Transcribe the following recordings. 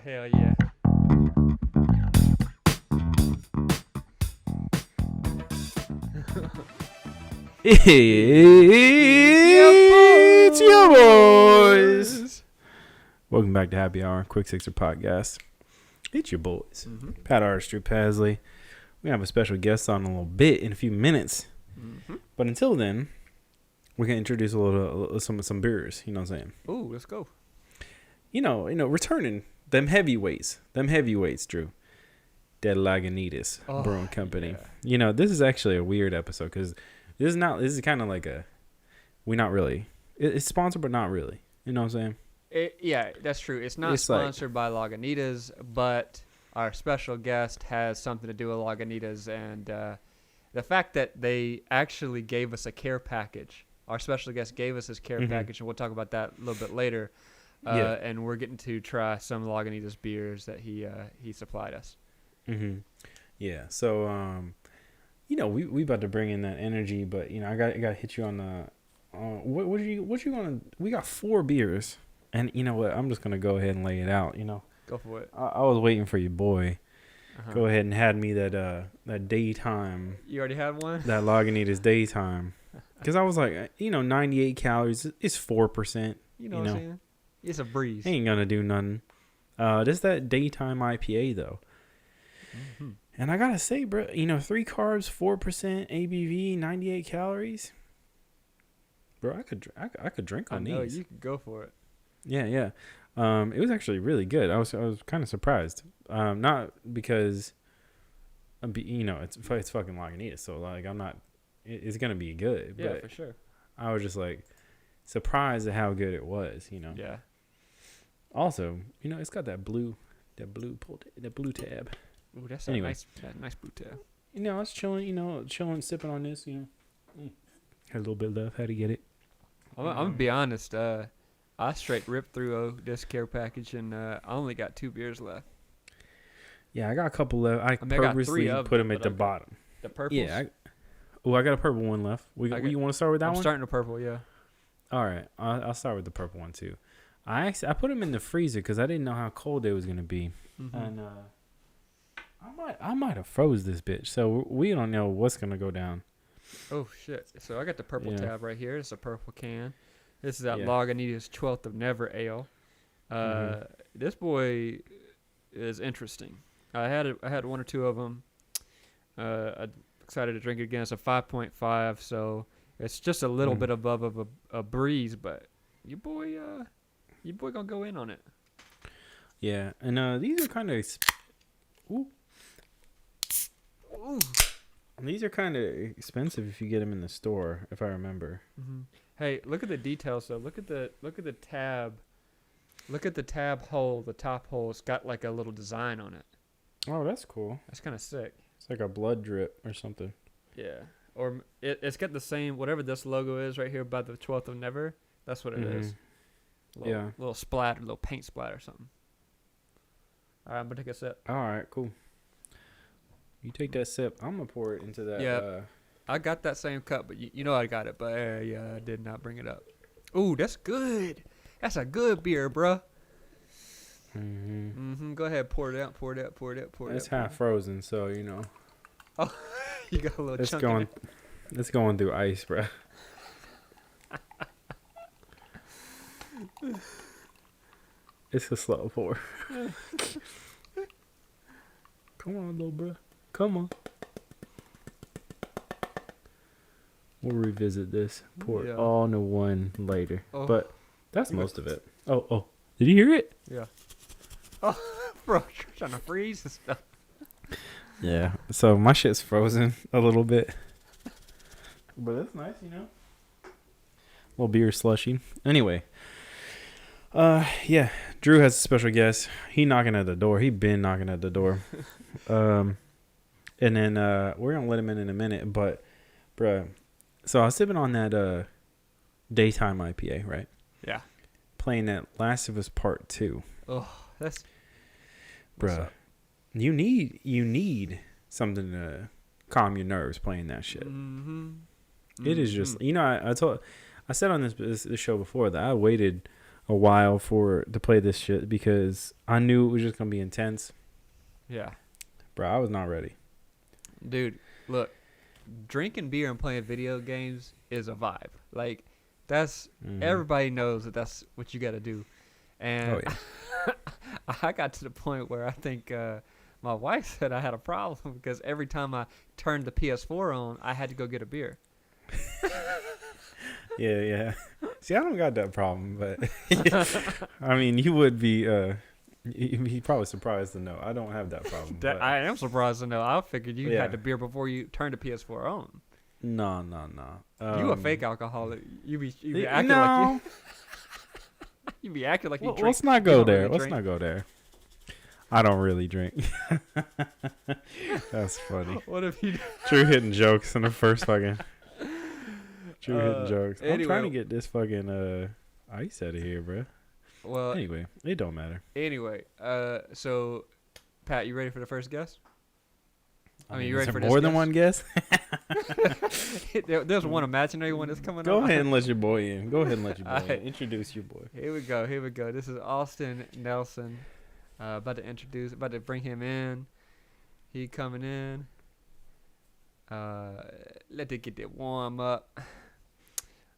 hell yeah. It's your boys. Welcome back to Happy Hour, Quick Sixer Podcast. It's your boys. Mm-hmm. Pat Arts, Drew Pasley. We have a special guest on in a little bit, in a few minutes. Mm-hmm. But until then, we can introduce some beers. You know what I'm saying? Ooh, let's go. You know, returning them heavyweights, Drew. That Lagunitas Brewing Company. Yeah. You know, this is actually a weird episode because this is kind of like it's sponsored, but not really. You know what I'm saying? Yeah, that's true. It's not sponsored by Lagunitas, but our special guest has something to do with Lagunitas, and the fact that they actually gave us a care package. Our special guest gave us his care package, and we'll talk about that a little bit later. And we're getting to try some Lagunitas beers that he supplied us. Mm-hmm. Yeah. So, you know, we about to bring in that energy, but you know, I got to hit you on the. What you gonna? We got 4 beers, and you know what? I'm just gonna go ahead and lay it out. You know, Go for it. I was waiting for your boy. Uh-huh. Go ahead and had me that daytime. You already had one? That Lagunitas daytime, because I was like, 98 calories. It's 4%. You know what I'm saying? It's a breeze. Ain't gonna do nothing. This that daytime IPA though. Mm-hmm. And I gotta say, bro, 3 carbs, 4% ABV, 98 calories. Bro, I could drink on I know, these. you can go for it. Yeah. It was actually really good. I was kind of surprised. Not because, it's fucking Lagunitas, so like I'm not. It's gonna be good. Yeah, but for sure. I was just like surprised at how good it was. Yeah. Also, it's got that blue tab. Ooh, that's Anyway. a nice blue tab. I was chilling, sipping on this, Had a little bit left, had to get it. I'm gonna be honest. I straight ripped through this care package, and I only got 2 beers left. Yeah, I got a couple left. I got 3 purposely of put them, them at but the bottom. The purples. Yeah. I got a purple one left. You want to start with that I'm one? starting the purple. Yeah. All right, I'll start with the purple one too. I put them in the freezer because I didn't know how cold they was gonna be, and I might have froze this bitch. So we don't know what's gonna go down. Oh shit! So I got the purple Yeah. tab right here. It's a purple can. This is that Yeah. Lagunitas 12th of Never Ale. This boy is interesting. I had 1 or 2 of them. I'm excited to drink it again. It's a 5.5, so it's just a little bit above a breeze, but your boy gonna go in on it. Yeah, and these are kind of. Ooh. These are kind of expensive if you get them in the store, if I remember. Mm-hmm. Hey, look at the details though. Look at the tab. Look at the tab hole. The top hole. It's got like a little design on it. Oh, that's cool. That's kind of sick. It's like a blood drip or something. Yeah. Or it's got the same whatever this logo is right here by the 12th of Never. That's what it is. Little splatter, little paint splatter or something. All right, I'm gonna take a sip. All right, cool. You take that sip. I'm gonna pour it into that. Yeah. I got that same cup, but you know I got it, but yeah, I did not bring it up. Ooh, that's good. That's a good beer, bruh. Go ahead, pour it out. It's half frozen, so Oh, you got a little it's chunk going. in it. It's going through ice, bro. It's a slow pour. Come on, little bro. Come on. We'll revisit this. Pour it all into one later. Oh. But that's most of it. Oh. Did you hear it? Yeah. Oh, bro, you're trying to freeze and stuff. Yeah. So my shit's frozen a little bit. But that's nice, Little beer slushy. Anyway. Yeah. Drew has a special guest. He knocking at the door. He been knocking at the door. And then we're gonna let him in a minute. But, bruh. So I was sipping on that daytime IPA, right? Yeah. Playing that Last of Us Part 2. Oh, that's... Bruh. You need something to calm your nerves playing that shit. It is just, I said on this show before that I waited a while to play this shit because I knew it was just gonna be intense. Yeah. Bro, I was not ready. Dude, look, drinking beer and playing video games is a vibe. Like, that's everybody knows that's what you got to do. And I got to the point where I think my wife said I had a problem because every time I turned the PS4 on, I had to go get a beer. Yeah. See, I don't got that problem, but I mean, you would be. He probably surprised to know I don't have that problem. I am surprised to know. I figured you had the beer before you turned the PS4 on. No. You a fake alcoholic. You be acting like you. You be acting like you drink. Let's not go there. Let's not go there. I don't really drink. That's funny. What if you? True hitting jokes in the first fucking. True hitting jokes. Anyway. I'm trying to get this fucking ice out of here, bro. Well, anyway, it don't matter. Anyway, so Pat, you ready for the first guest? I mean, you ready for more than one guest? There's one imaginary one that's coming. Go ahead and let your boy in. Introduce your boy. Here we go. This is Austin Nelson. About to bring him in. He coming in. Let it get it warm up.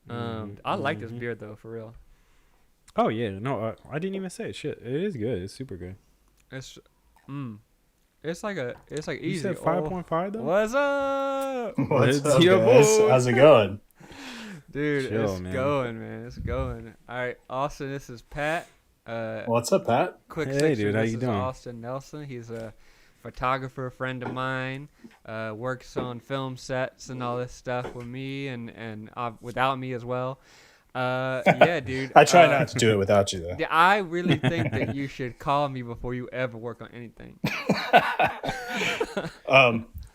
I like this beer though, for real. Oh yeah, no, I didn't even say it. Shit, it is good. It's super good. It's like easy. You said 5.5 though. What's up? What's up, guys? How's it going? Dude, it's going, man. It's going. All right, Austin. This is Pat. What's up, Pat? Quick hey, section. Dude, how this you is doing? Austin Nelson. He's a photographer, friend of mine. Works on film sets and all this stuff with me and without me as well. Yeah, dude. I try not to do it without you, though. I really think that you should call me before you ever work on anything.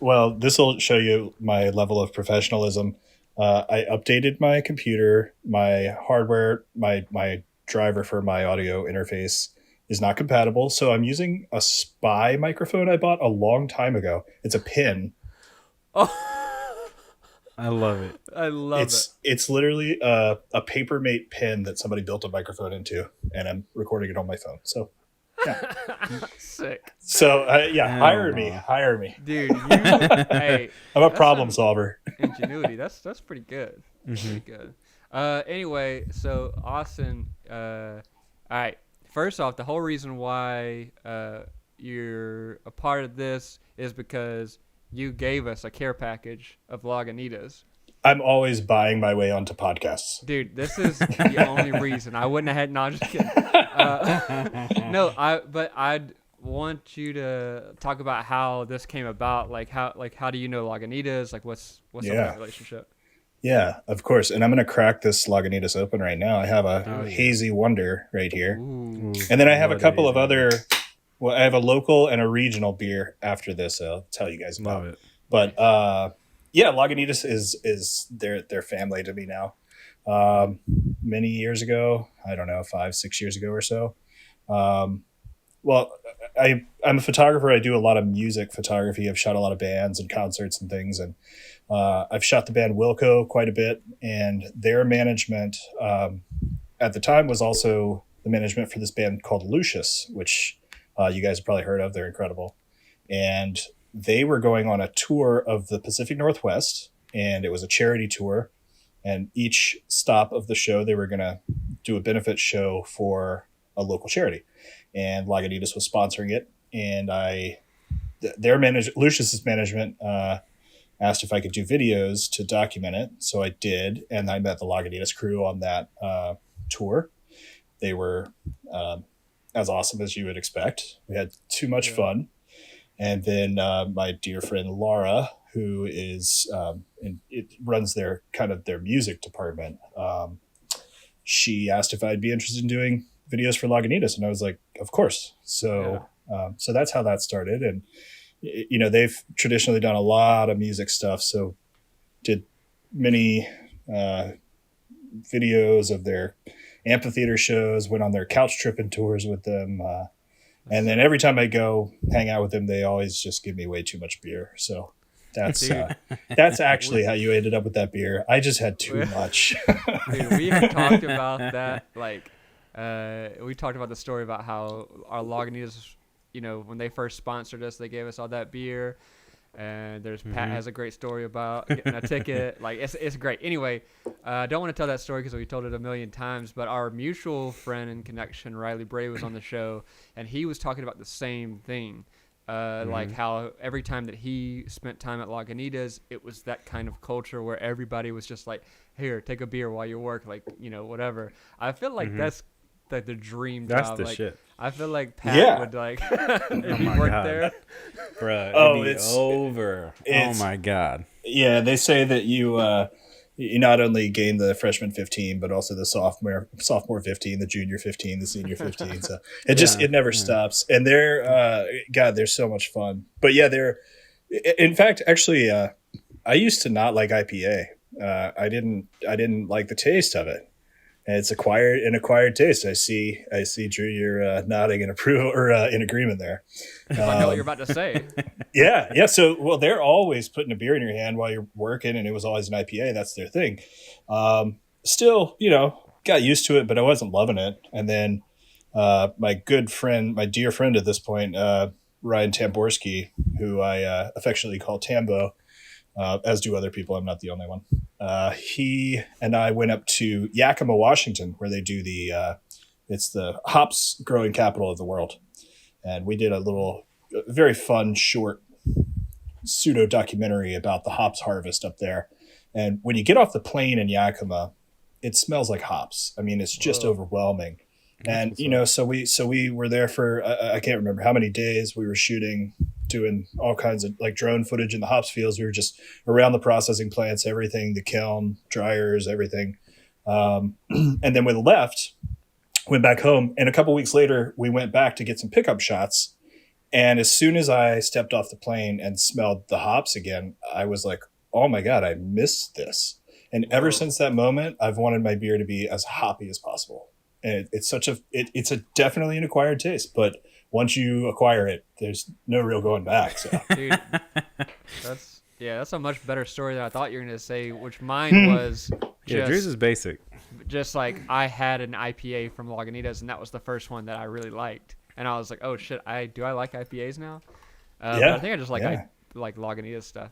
Well, this will show you my level of professionalism. I updated my computer, my hardware, my driver for my audio interface is not compatible, so I'm using a Spy microphone I bought a long time ago. It's a pin. Oh. I love it. It's literally a Papermate pin that somebody built a microphone into, and I'm recording it on my phone. So, yeah. Sick. So, hire me, dude. Hey, I'm a problem solver. Ingenuity. That's pretty good. Pretty good. Anyway, so Austin. All right. First off, the whole reason why you're a part of this is because you gave us a care package of Lagunitas. I'm always buying my way onto podcasts. Dude, this is the only reason. I wouldn't have had... No, I'm just kidding. But I'd want you to talk about how this came about. How do you know Lagunitas? Like, what's that relationship? Yeah, of course. And I'm going to crack this Lagunitas open right now. I have a Hazy Wonder right here. Ooh. And then I have a couple of other... Well, I have a local and a regional beer after this. I'll tell you guys about it. But Lagunitas is their family to me now. Many years ago, I don't know, 5-6 years ago or so. I'm a photographer. I do a lot of music photography. I've shot a lot of bands and concerts and things. And I've shot the band Wilco quite a bit. And their management at the time was also the management for this band called Lucius, which... you guys have probably heard of. They're incredible. And they were going on a tour of the Pacific Northwest, and it was a charity tour. And each stop of the show, they were going to do a benefit show for a local charity. And Lagunitas was sponsoring it. And Lucius's management asked if I could do videos to document it. So I did. And I met the Lagunitas crew on that tour. They were... as awesome as you would expect. We had too much fun. And then my dear friend Laura, who is runs their music department, she asked if I'd be interested in doing videos for Lagunitas, and I was like, of course. So so that's how that started. And they've traditionally done a lot of music stuff, so did many videos of their amphitheater shows, went on their couch tripping tours with them. And then every time I go hang out with them, they always just give me way too much beer. So that's actually how you ended up with that beer. I just had too much. Dude, we have talked about that. Like, we talked about the story about how our Lagunitas, when they first sponsored us, they gave us all that beer. And there's Pat has a great story about getting a ticket. Like it's great. Anyway, I don't want to tell that story because we told it a million times. But our mutual friend and connection, Riley Bray, was on the show, and he was talking about the same thing. Like how every time that he spent time at Lagunitas, it was that kind of culture where everybody was just like, "Here, take a beer while you work," like whatever. I feel like that's like the dream job. That's the like, shit. I feel like Pat would like if he worked there. Bro, it's over. Oh my God. Yeah, they say that you not only gain the freshman 15, but also the sophomore 15, the junior 15, the senior 15. So it never stops. And they're so much fun. But yeah, in fact, actually, I used to not like IPA. I didn't like the taste of it. And it's an acquired taste. I see, Drew, you're nodding in approval or in agreement there. I know what you're about to say. Yeah. So, they're always putting a beer in your hand while you're working, and it was always an IPA. That's their thing. Still, got used to it, but I wasn't loving it. And then my dear friend at this point, Ryan Tamborski, who I affectionately call Tambo, as do other people. I'm not the only one. He and I went up to Yakima, Washington, where they do it's the hops growing capital of the world. And we did a very fun, short pseudo documentary about the hops harvest up there. And when you get off the plane in Yakima, it smells like hops. I mean, it's just overwhelming. And, so we were there for, I can't remember how many days we were shooting, doing all kinds of like drone footage in the hops fields. We were just around the processing plants, everything, the kiln, dryers, everything. And then we went back home. And a couple weeks later, we went back to get some pickup shots. And as soon as I stepped off the plane and smelled the hops again, I was like, oh my God, I missed this. And ever since that moment, I've wanted my beer to be as hoppy as possible. And it's definitely an acquired taste, but once you acquire it, there's no real going back. So. Dude, that's a much better story than I thought you were going to say, which mine was Drew's is basic. Just like I had an IPA from Lagunitas, and that was the first one that I really liked. And I was like, oh shit, do I like IPAs now? But I think I just like like Lagunitas stuff.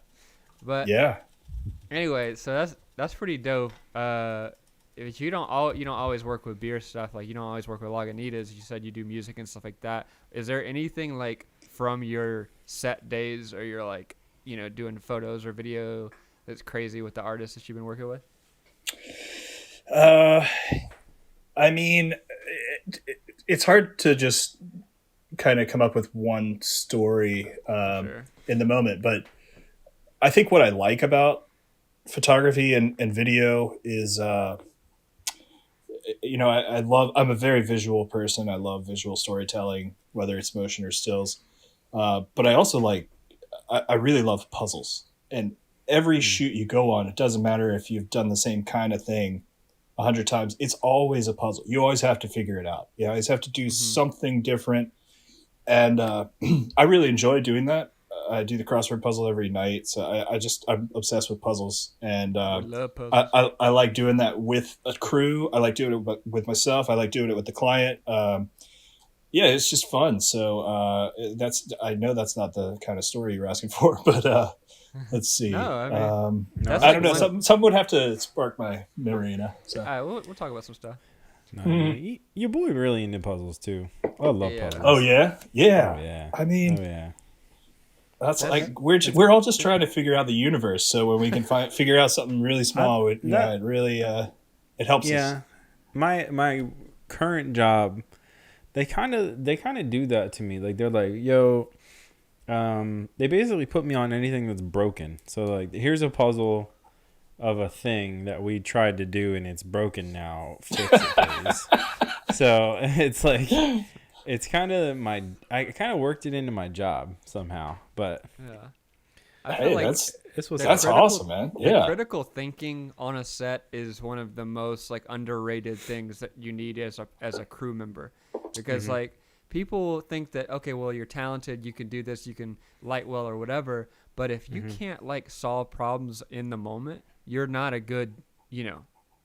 But anyway, so that's pretty dope. If you don't always work with beer stuff, like you don't always work with Lagunitas. You said you do music and stuff like that. Is there anything like from your set days, or you're like doing photos or video that's crazy with the artists that you've been working with? I mean, it's hard to just kind of come up with one story in the moment, but I think what I like about photography and video is I'm a very visual person. I love visual storytelling, whether it's motion or stills. But I also I really love puzzles. And every shoot you go on, it doesn't matter if you've done the same kind of thing 100 times. It's always a puzzle. You always have to figure it out. You always have to do something different. And I really enjoy doing that. I do the crossword puzzle every night. So I'm obsessed with puzzles. And I love puzzles. I like doing that with a crew. I like doing it with myself. I like doing it with the client. It's just fun. So I know that's not the kind of story you're asking for, but let's see. No, I mean, I don't know. Something would have to spark my memory, So. All right, we'll talk about some stuff. No, your boy really into puzzles too. I love puzzles. Oh yeah? Yeah. Oh, yeah. I mean, that's like we're all just trying to figure out the universe. So when we can figure out something really small, it really it helps us. Yeah, my current job, they kind of do that to me. Like they're like, yo, they basically put me on anything that's broken. So like, here's a puzzle of a thing that we tried to do and it's broken now. Fix it, please. So it's like. It's kind of I kind of worked it into my job somehow, but I feel like that's awesome, man. The critical thinking on a set is one of the most like underrated things that you need as a crew member, because like people think that okay, well you're talented, you can do this, you can light well or whatever, but if you can't like solve problems in the moment, you're not a good, you're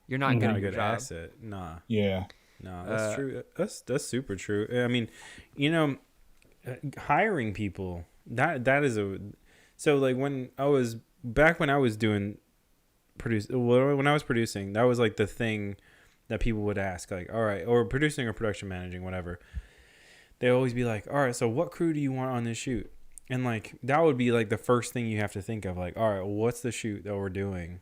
not good at your job. Asset. Nah. Yeah. No, that's true. That's super true. I mean, hiring people, that is so like when I was doing when I was producing, that was like the thing that people would ask, like, all right, or producing or production managing, whatever. They always be like, all right, so what crew do you want on this shoot? And like that would be like the first thing you have to think of, like, all right, well, what's the shoot that we're doing,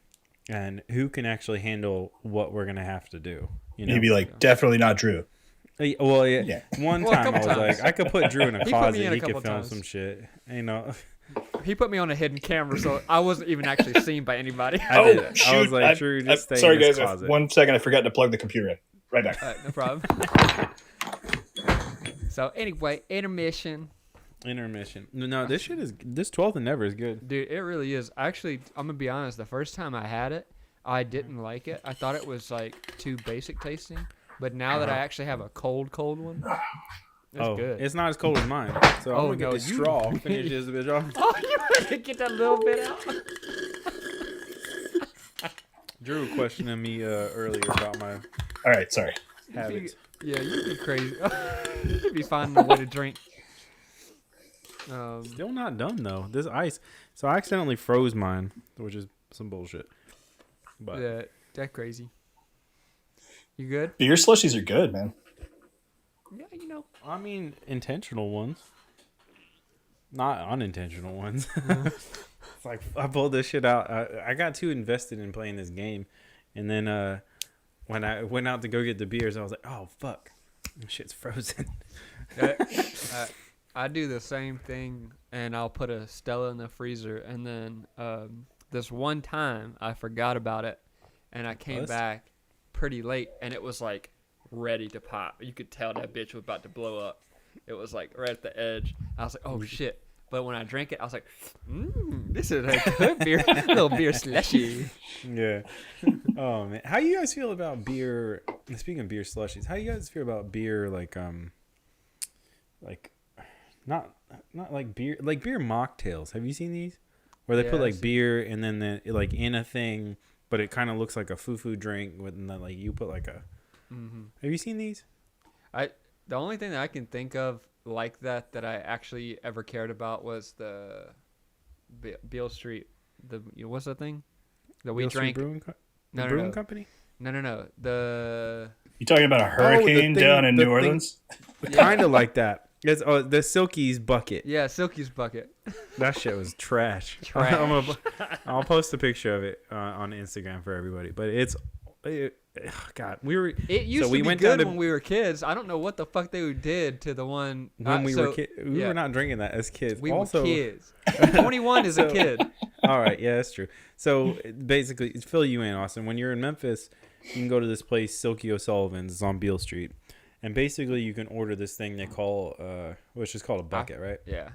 and who can actually handle what we're gonna have to do? You'd be like, definitely not Drew. Well, yeah. One time I was like, I could put Drew in a closet. He could film some shit. He put me on a hidden camera, so I wasn't even actually seen by anybody. Shoot! I was like, Drew, just stay sorry, in this guys. closet. 1 second, I forgot to plug the computer in. Right back. No problem. So anyway, intermission. No, this 12th and never is good. Dude, it really is. Actually, I'm gonna be honest. The first time I had it, I didn't like it. I thought it was like too basic tasting. But now that I actually have a cold one, it's good. It's not as cold as mine. So I'm gonna get the straw. Finish this bitch off. Oh, you want to get that little bit out? Drew questioning me earlier about my All right, sorry. habits. Yeah, you'd be crazy. You'd be finding a way to drink. Still not done though. This ice. So I accidentally froze mine, which is some bullshit. But yeah, that crazy. You good? Beer slushies are good, man. Yeah, I mean, intentional ones, not unintentional ones. It's like I pulled this shit out. I got too invested in playing this game, and then when I went out to go get the beers, I was like, "Oh fuck, this shit's frozen." I do the same thing, and I'll put a Stella in the freezer, and then this one time I forgot about it, and I came back pretty late, and it was like ready to pop. You could tell that bitch was about to blow up. It was like right at the edge. I was like, oh shit. But when I drank it, I was like, this is a good beer. A little beer slushy. Yeah. Oh man, how you guys feel about beer? Speaking of beer slushies, how you guys feel about beer like not like beer mocktails? Have you seen these where they put like beer and then like in a thing, but it kind of looks like a foo drink with, and then like you put like a. Mm-hmm. Have you seen these? The only thing that I can think of like that I actually ever cared about was the Beale Street. What's that thing that we drank? Brewing Company? No. You talking about a hurricane down in New Orleans? Kind of like that. It's the Silky's bucket. Yeah, Silky's bucket. That shit was trash. I'll post a picture of it on Instagram for everybody. But God, It used to be good when we were kids. I don't know what the fuck they did to the one when we were kids. We were not drinking that as kids. We were kids. 21 is a kid. All right, yeah, that's true. So basically, fill you in, Austin. When you're in Memphis, you can go to this place, Silky O'Sullivan's. It's on Beale Street, and basically you can order this thing they call, which is called a bucket, right? Yeah.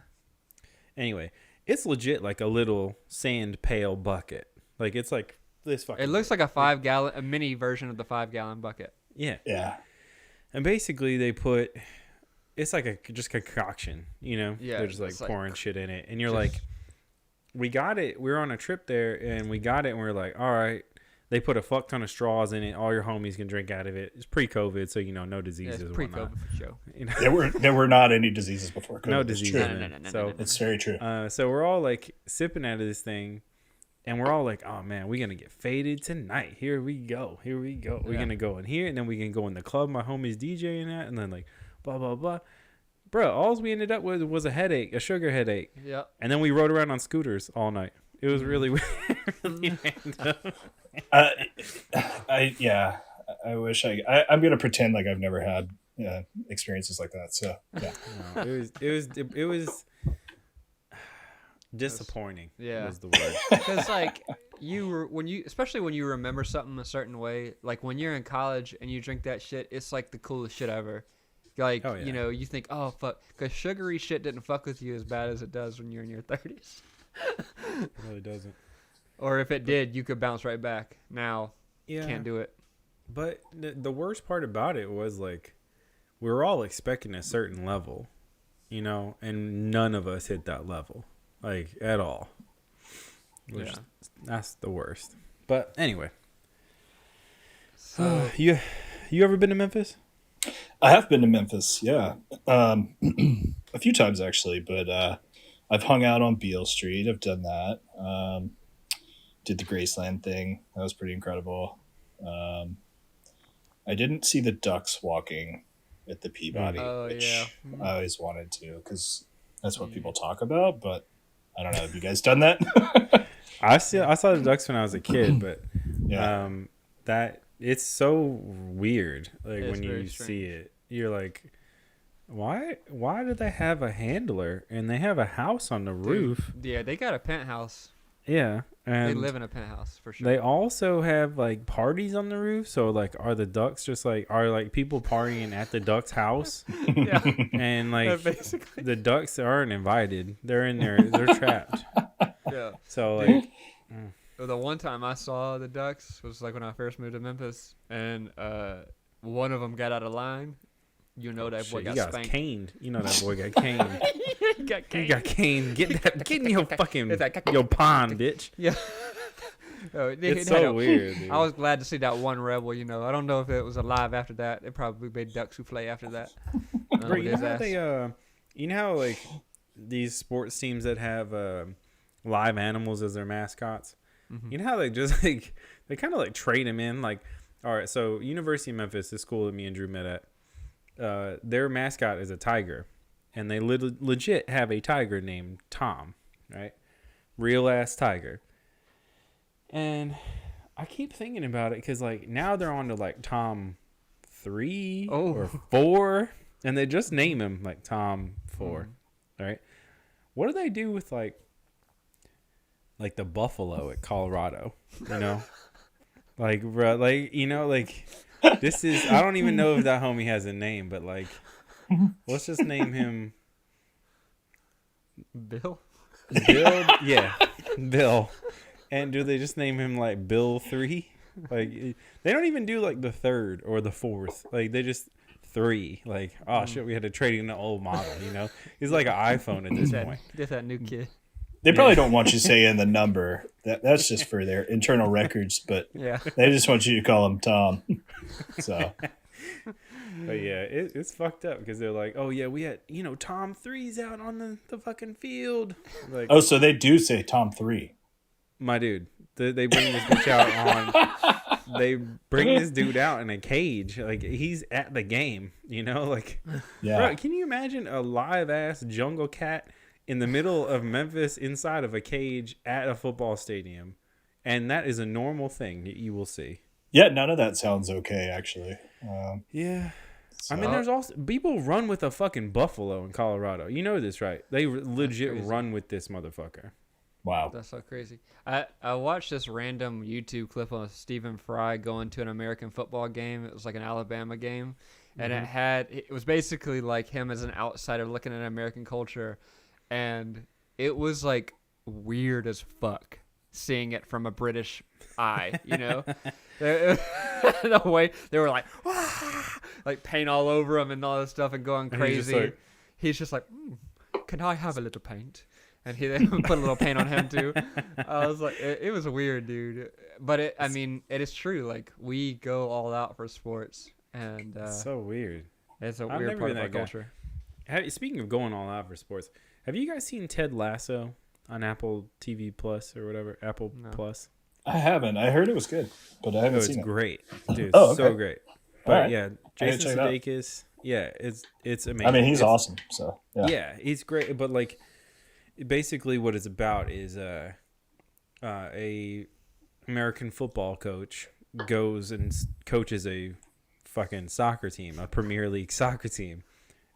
Anyway, it's legit like a little sand pail bucket. Like it's like. It looks like a mini version of the 5-gallon bucket. Yeah. Yeah. And basically they put, it's like a just concoction, Yeah. They're just like pouring shit in it. And you're like, we got it. We were on a trip there and we got it and we were like, all right. They put a fuck ton of straws in it. All your homies can drink out of it. It's pre-COVID, so no diseases. Yeah, it's pre-COVID for sure. There were not any diseases before COVID. No diseases. No. So it's very true. So we're all like sipping out of this thing. And we're all like, oh, man, we're going to get faded tonight. Here we go. We're going to go in here, and then we can go in the club my homie's DJing at, and then like, blah, blah, blah. Bro, all we ended up with was a headache, a sugar headache. Yeah. And then we rode around on scooters all night. It was really weird. I wish I'm going to pretend like I've never had experiences like that. So, yeah. No, it was disappointing. Yeah, was the word. Because like especially when you remember something a certain way, like when you're in college and you drink that shit, it's like the coolest shit ever. Like you think, oh fuck, because sugary shit didn't fuck with you as bad as it does when you're in your 30s. It really doesn't. Or if it did, you could bounce right back. Now, can't do it. But the worst part about it was like we were all expecting a certain level, and none of us hit that level. Like, at all. That's the worst. But, anyway. So, you ever been to Memphis? I have been to Memphis, yeah, a few times actually. But I've hung out on Beale Street. I've done that. Did the Graceland thing. That was pretty incredible. I didn't see the ducks walking at the Peabody, which I always wanted to because that's what people talk about. But I don't know. Have you guys done that? I saw the ducks when I was a kid, but that it's so weird. Like when you see it, you're like, why do they have a handler and they have a house on the roof? Yeah, they got a penthouse. Yeah, and they live in a penthouse for sure. They also have like parties on the roof. So like, are the ducks just like people partying at the ducks' house? Yeah, and like basically the ducks aren't invited. They're in there. They're trapped. Yeah. So like, the one time I saw the ducks was like when I first moved to Memphis, and one of them got out of line. You know that boy got spanked. Caned. You know that boy got caned. He got caned. He got caned. Get in your fucking your pond, bitch. Yeah. It's so weird, dude. I was glad to see that one rebel. You know, I don't know if it was alive after that. It probably made duck souffle after that. Bro, you know how like these sports teams that have live animals as their mascots. Mm-hmm. You know how they just like they kind of like trade them in. Like, all right, so University of Memphis, the school that me and Drew met at. Their mascot is a tiger, and they legit have a tiger named Tom, right? Real ass tiger. And I keep thinking about it because like now they're on to like Tom 3 or 4, and they just name him like Tom 4, right? What do they do with like the buffalo at Colorado? You know, like bro, like you know, like. This is, I don't even know if that homie has a name, but like, let's just name him Bill. Bill, yeah, Bill. And do they just name him like Bill 3? Like, they don't even do like the 3rd or the 4th. Like, they just 3. Like, oh shit, we had to trade in an old model, you know? He's like an iPhone at this point. Just that new kid. They probably don't want you saying the number. That's just for their internal records, but they just want you to call him Tom. So, but yeah, it's fucked up because they're like, oh yeah, we had Tom 3's out on the fucking field. Like, oh, so they do say Tom 3. My dude, they bring this bitch out on. They bring this dude out in a cage, like he's at the game. You know, like, bro, can you imagine a live ass jungle cat? In the middle of Memphis, inside of a cage at a football stadium, and that is a normal thing that you will see. Yeah, none of that sounds okay, actually. Yeah, so. I mean, there's also people run with a fucking buffalo in Colorado. You know this, right? They legit run with this motherfucker. Wow, that's so crazy. I watched this random YouTube clip of Stephen Fry going to an American football game. It was like an Alabama game, and it was basically like him as an outsider looking at American culture. And it was like weird as fuck seeing it from a British eye, you know? The way they were like, like paint all over him and all this stuff and going crazy. He's just like, can I have a little paint? And he then put a little paint on him too. I was like, it was weird, dude. But I mean, it is true. Like we go all out for sports, and it's so weird. It's a weird part of our culture. Speaking of going all out for sports. Have you guys seen Ted Lasso on Apple TV Plus or whatever? Apple Plus? I haven't. I heard it was good, but I haven't seen it. It's great. Dude, so great. But yeah, Jason Sudeikis. Yeah, it's amazing. I mean, he's awesome. So yeah, he's great. But like, basically, what it's about is a American football coach goes and coaches a fucking soccer team, a Premier League soccer team,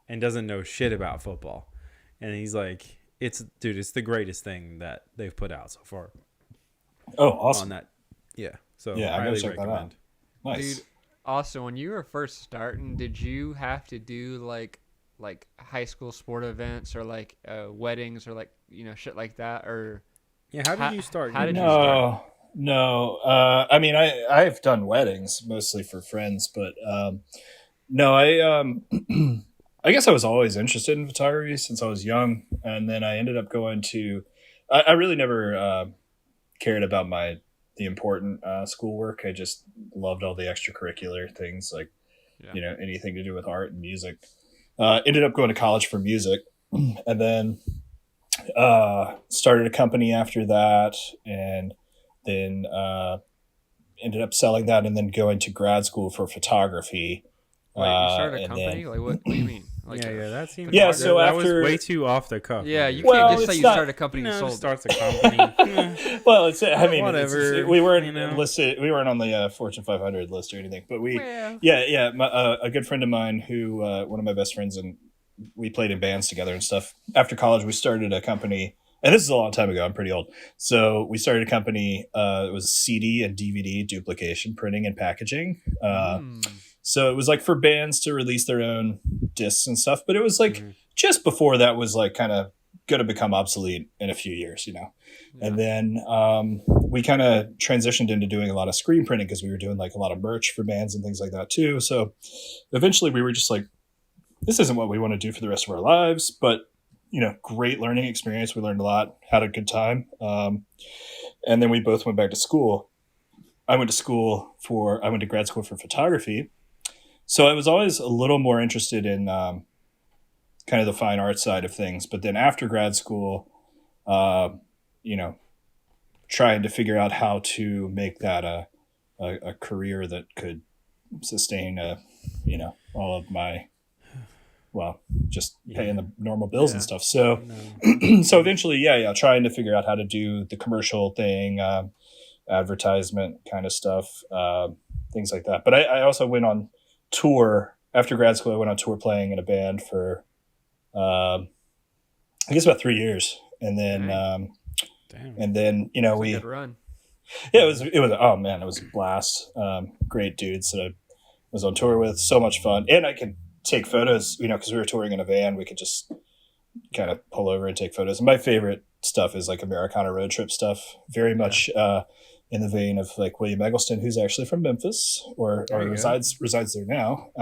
and doesn't know shit about football. And he's like, it's the greatest thing that they've put out so far. Oh, awesome. On that. Yeah. So I highly check recommend. That out. Nice. Dude, also, when you were first starting, did you have to do like high school sport events or like weddings or like, shit like that? Or yeah, how did you start? How did you start? No. I mean, I've done weddings mostly for friends, but no, I guess I was always interested in photography since I was young, and then I ended up going to. I really never cared about the important schoolwork. I just loved all the extracurricular things like anything to do with art and music. Ended up going to college for music, and then started a company after that, and then ended up selling that, and then going to grad school for photography. Wait, you started a company? Like, what do you mean? Like that seems. Yeah, so that after was way too off the cuff. Yeah, you can't just say you started a company and sold. Starts a company. Well, I mean, whatever. We weren't listed. We weren't on the Fortune 500 list or anything. But a good friend of mine who one of my best friends, and we played in bands together and stuff. After college, we started a company, and this is a long time ago. I'm pretty old. So we started a company. It was CD and DVD duplication, printing and packaging. So it was like for bands to release their own discs and stuff, but it was like just before that was like kind of going to become obsolete in a few years, Yeah. And then we kind of transitioned into doing a lot of screen printing because we were doing like a lot of merch for bands and things like that too. So eventually we were just like, this isn't what we want to do for the rest of our lives, but great learning experience. We learned a lot, had a good time. And then we both went back to school. I went to grad school for photography. So I was always a little more interested in kind of the fine art side of things. But then after grad school, trying to figure out how to make that a career that could sustain, all of my, just paying the normal bills and stuff. So, so eventually, trying to figure out how to do the commercial thing, advertisement kind of stuff, things like that. But I also went on tour after grad school. I went on tour playing in a band for I guess about 3 years, and then we good run. It was oh man, it was a blast. Great dudes that I was on tour with, so much fun, and I could take photos because we were touring in a van. We could just kind of pull over and take photos, and my favorite stuff is like Americana road trip stuff, very much in the vein of like William Eggleston, who's actually from Memphis or resides there now.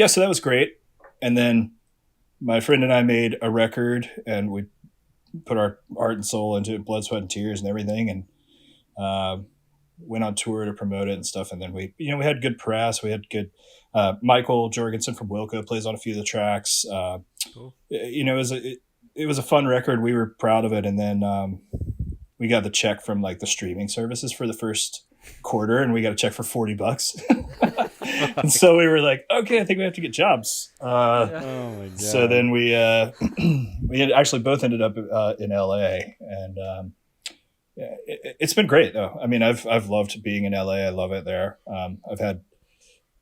So that was great. And then my friend and I made a record, and we put our heart and soul into it, blood, sweat, and tears and everything. And went on tour to promote it and stuff. And then we had good press. We had good, Michael Jorgensen from Wilco plays on a few of the tracks. Cool. It was a fun record. We were proud of it. And then we got the check from like the streaming services for the first quarter, and we got a check for $40. And so we were like, okay, I think we have to get jobs. Oh my God. So then we had actually both ended up in LA, and it's been great though. I mean, I've loved being in LA. I love it there. I've had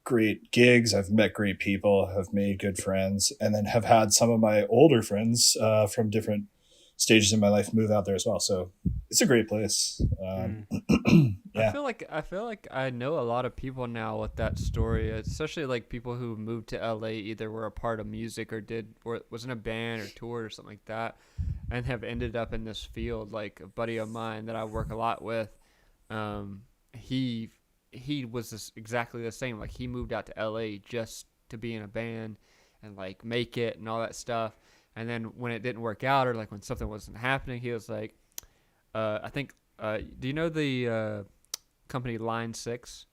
great gigs. I've met great people, have made good friends, and then have had some of my older friends from different stages in my life move out there as well. So it's a great place. I feel like I know a lot of people now with that story, especially like people who moved to LA, either were a part of music or was in a band or toured or something like that, and have ended up in this field. Like a buddy of mine that I work a lot with, he was exactly the same. Like he moved out to LA just to be in a band and like make it and all that stuff. And then when it didn't work out, or like when something wasn't happening, he was like, I think, do you know the company Line 6?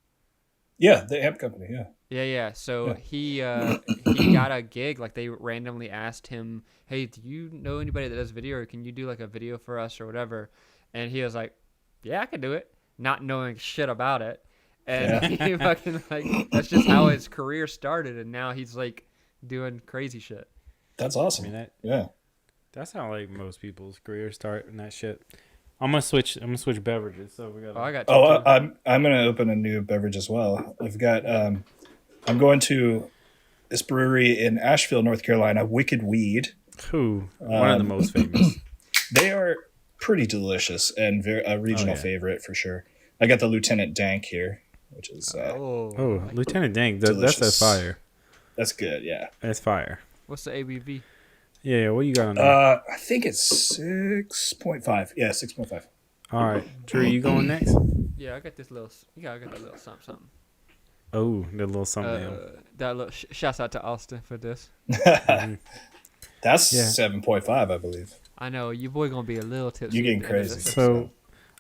Yeah, the amp company, yeah. Yeah. So he got a gig. Like they randomly asked him, hey, do you know anybody that does video, or can you do like a video for us or whatever? And he was like, yeah, I can do it, not knowing shit about it. And he fucking like, that's just how his career started. And now he's like doing crazy shit. That's awesome. I mean, that's how like most people's careers start and that shit. I'm gonna switch beverages. So we got. I got. I'm gonna open a new beverage as well. I've got. I'm going to this brewery in Asheville, North Carolina, Wicked Weed. One of the most famous. They are pretty delicious and a regional favorite for sure. I got the Lieutenant Dank here, which is. Lieutenant Dank. That's a fire. That's good. Yeah. That's fire. What's the ABV? Yeah, what you got on there? I think it's 6.5. Yeah, 6.5. All right. Drew, you going next? Yeah, I got this little. I got that little something. Oh, that little something. That little. Shouts out to Austin for this. That's 7.5, I believe. I know you boy gonna be a little tipsy. You getting crazy. So,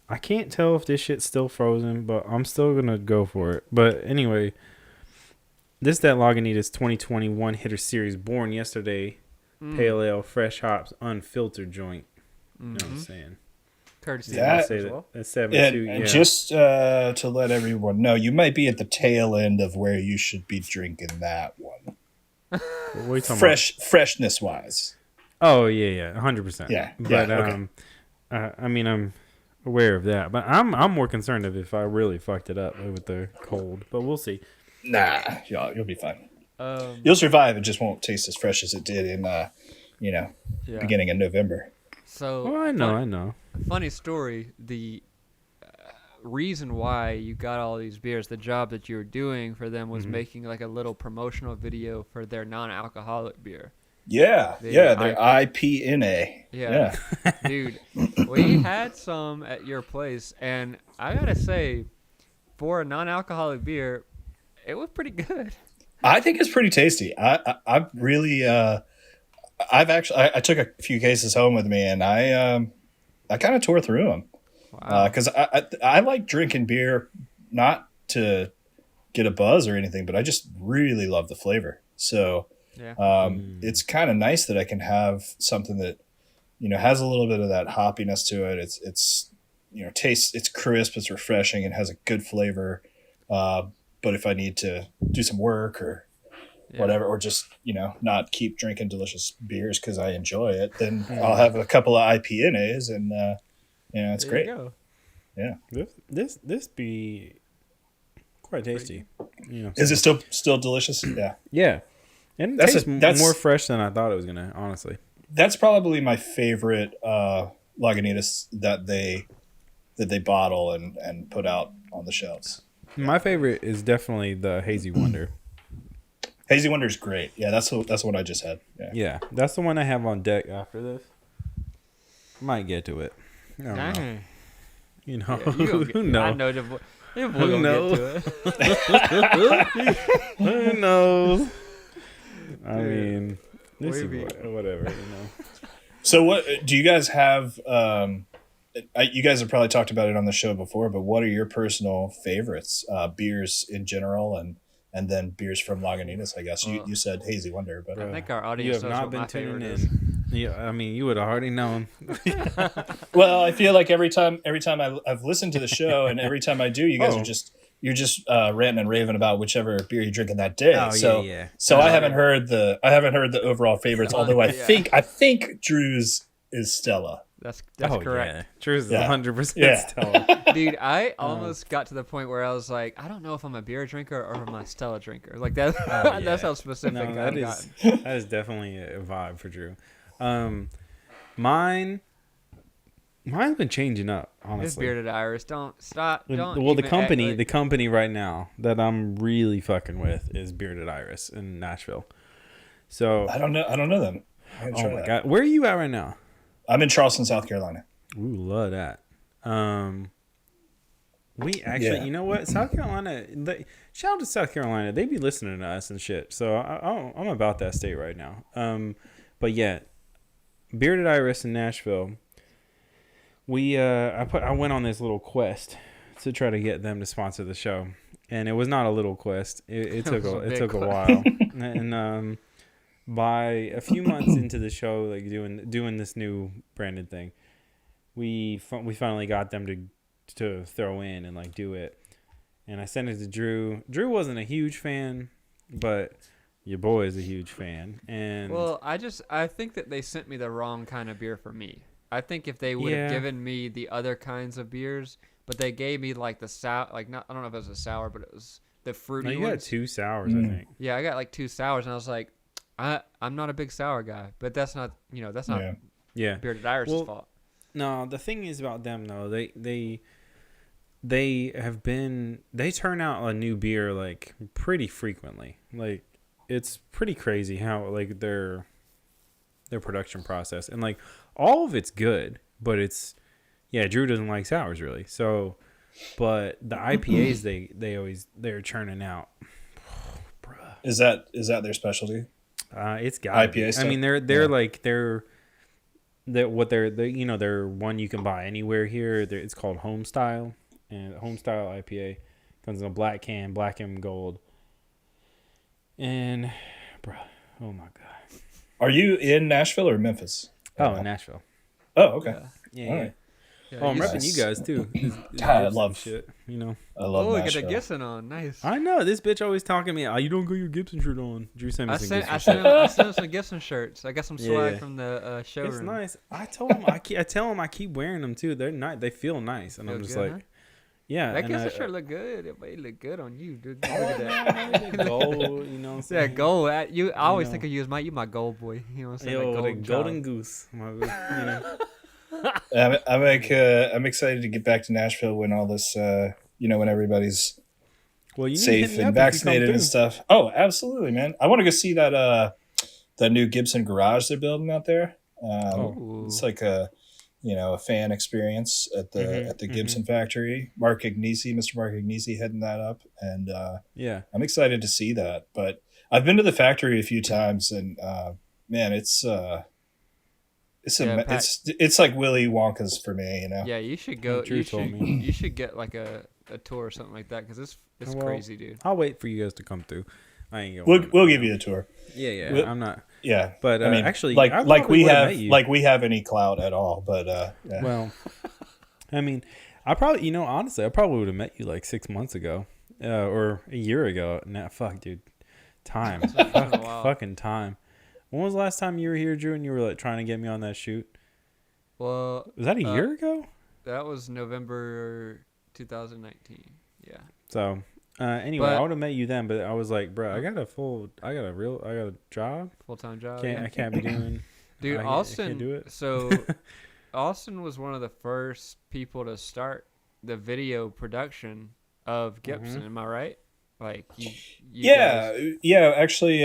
I can't tell if this shit's still frozen, but I'm still gonna go for it. But anyway, this is that Lagunitas 2021 Hitter Series, born yesterday, pale ale, fresh hops, unfiltered joint. You know what I'm saying? Courtesy that, as well. That's 7.2. and just to let everyone know, you might be at the tail end of where you should be drinking that one. What are you talking about? Freshness wise. Oh yeah, 100%. Yeah, but okay. I mean, I'm aware of that, but I'm more concerned of if I really fucked it up with the cold. But we'll see. Nah, you'll be fine. You'll survive. It just won't taste as fresh as it did in beginning of November. So I know. Funny story. The reason why you got all these beers, the job that you were doing for them was making like a little promotional video for their non-alcoholic beer. Yeah, their IPNA. Yeah. Dude, we had some at your place, and I gotta say, for a non-alcoholic beer, it was pretty good. I think it's pretty tasty. I really I took a few cases home with me, and I kind of tore through them. Wow. Because I like drinking beer not to get a buzz or anything, but I just really love the flavor. So it's kind of nice that I can have something that has a little bit of that hoppiness to it. It's tastes, it's crisp, it's refreshing, and has a good flavor. But if I need to do some work or whatever, or just not keep drinking delicious beers because I enjoy it, then I'll have a couple of IPNAs, and it's great. You go. Yeah, this be quite tasty. Is it still delicious? Yeah, and it tastes more fresh than I thought it was gonna. Honestly, that's probably my favorite Lagunitas that they bottle and put out on the shelves. My favorite is definitely the Hazy Wonder. Hazy Wonder's great. Yeah, that's what I just had. Yeah, that's the one I have on deck after this. Might get to it. I don't know. Who knows? I know who knows? Get to it. Who knows? I mean, this is whatever. So, what do you guys have? You guys have probably talked about it on the show before, but what are your personal favorites? Beers in general, and then beers from Lagunitas. I guess you said Hazy Wonder, but I think our audience you have knows not what been my favorite tuning is. in. Yeah, I mean, you would have already known. Well, I feel like every time I've listened to the show, and every time I do, you guys you're just ranting and raving about whichever beer you're drinking that day. So I haven't heard the overall favorites. Although I think Drew's is Stella. That's correct. Yeah. Drew's is 100% Stella. Dude, I almost got to the point where I was like, I don't know if I'm a beer drinker or if I'm a Stella drinker. Like that. That's how specific I've gotten. That is definitely a vibe for Drew. Mine's been changing up, honestly. This Bearded Iris, don't stop. Don't. Well, the company right now that I'm really fucking with is Bearded Iris in Nashville. So I don't know them. Oh my god, where are you at right now? I'm in Charleston, South Carolina. Ooh, love that. We actually, you know what? South Carolina, shout out to South Carolina. They be listening to us and shit. So I'm about that state right now. But yeah, Bearded Iris in Nashville. I went on this little quest to try to get them to sponsor the show, and it was not a little quest. It took a while, and by a few months into the show, like doing this new branded thing, we finally got them to throw in and like do it. And I sent it to Drew. Drew wasn't a huge fan, but your boy is a huge fan. And well, I think that they sent me the wrong kind of beer for me. I think if they would have given me the other kinds of beers, but they gave me like the sour, like not, I don't know if it was a sour, but it was the fruity ones. You got 2 sours, I think. Yeah, I got like 2 sours, and I was like, I'm not a big sour guy, but that's not Bearded Iris' fault. No, the thing is about them though, they turn out a new beer like pretty frequently. Like it's pretty crazy how like their production process, and like all of it's good, but Drew doesn't like sours really. So, but the IPAs they're churning out. Bruh. Is that their specialty? It's got IPA stuff? I mean they're they're one you can buy anywhere here. It's called Homestyle, and Homestyle IPA comes in a black can, black and gold. And, bro, oh my god. Are you in Nashville or Memphis? Oh, Nashville. Oh, okay. Yeah. All right. Yeah, I'm repping you guys too. God, I love shit. You know. I love. Oh, we Nashville. got a Gibson on. Nice. I know this bitch always talking to me. Oh, you don't got your Gibson shirt on. Drew sent me some Gibson I shirts. sent him some Gibson shirts. I got some swag from the showroom. It's nice. I told him I tell him I keep wearing them too. They're nice. They feel nice, and I'm just good, like, huh? yeah. That Gibson shirt look good. It look good on you, dude. Look at that. Gold, you know what I'm saying? Yeah, gold. I always think of you as my gold boy. You know what I'm saying? Yo, like the golden goose. You know. I'm excited to get back to Nashville when all this, when everybody's safe and vaccinated and stuff. Oh, absolutely, man! I want to go see that new Gibson garage they're building out there. It's like a fan experience at the Gibson factory. Mr. Mark Agnesi heading that up, and I'm excited to see that. But I've been to the factory a few times, and man, it's like Willy Wonka's for me, you know. Yeah, you should go. You should get like a tour or something like that because it's crazy, dude. I'll wait for you guys to come through. I ain't going. We'll give you a tour. Yeah. I'm not. Yeah, but I mean, actually, like we have any clout at all. But yeah. Well, I mean, I probably would have met you like 6 months ago, or a year ago. Nah, fuck, dude, time, fucking time. When was the last time you were here, Drew, and you were like trying to get me on that shoot? Well, was that a year ago? That was November 2019. Yeah. So, anyway, I would have met you then, but I was like, bro, I got a job, full-time job. I can't be doing. Dude, Austin. I can't do it. So, Austin was one of the first people to start the video production of Gibson. Am I right? Like you guys... yeah. Actually,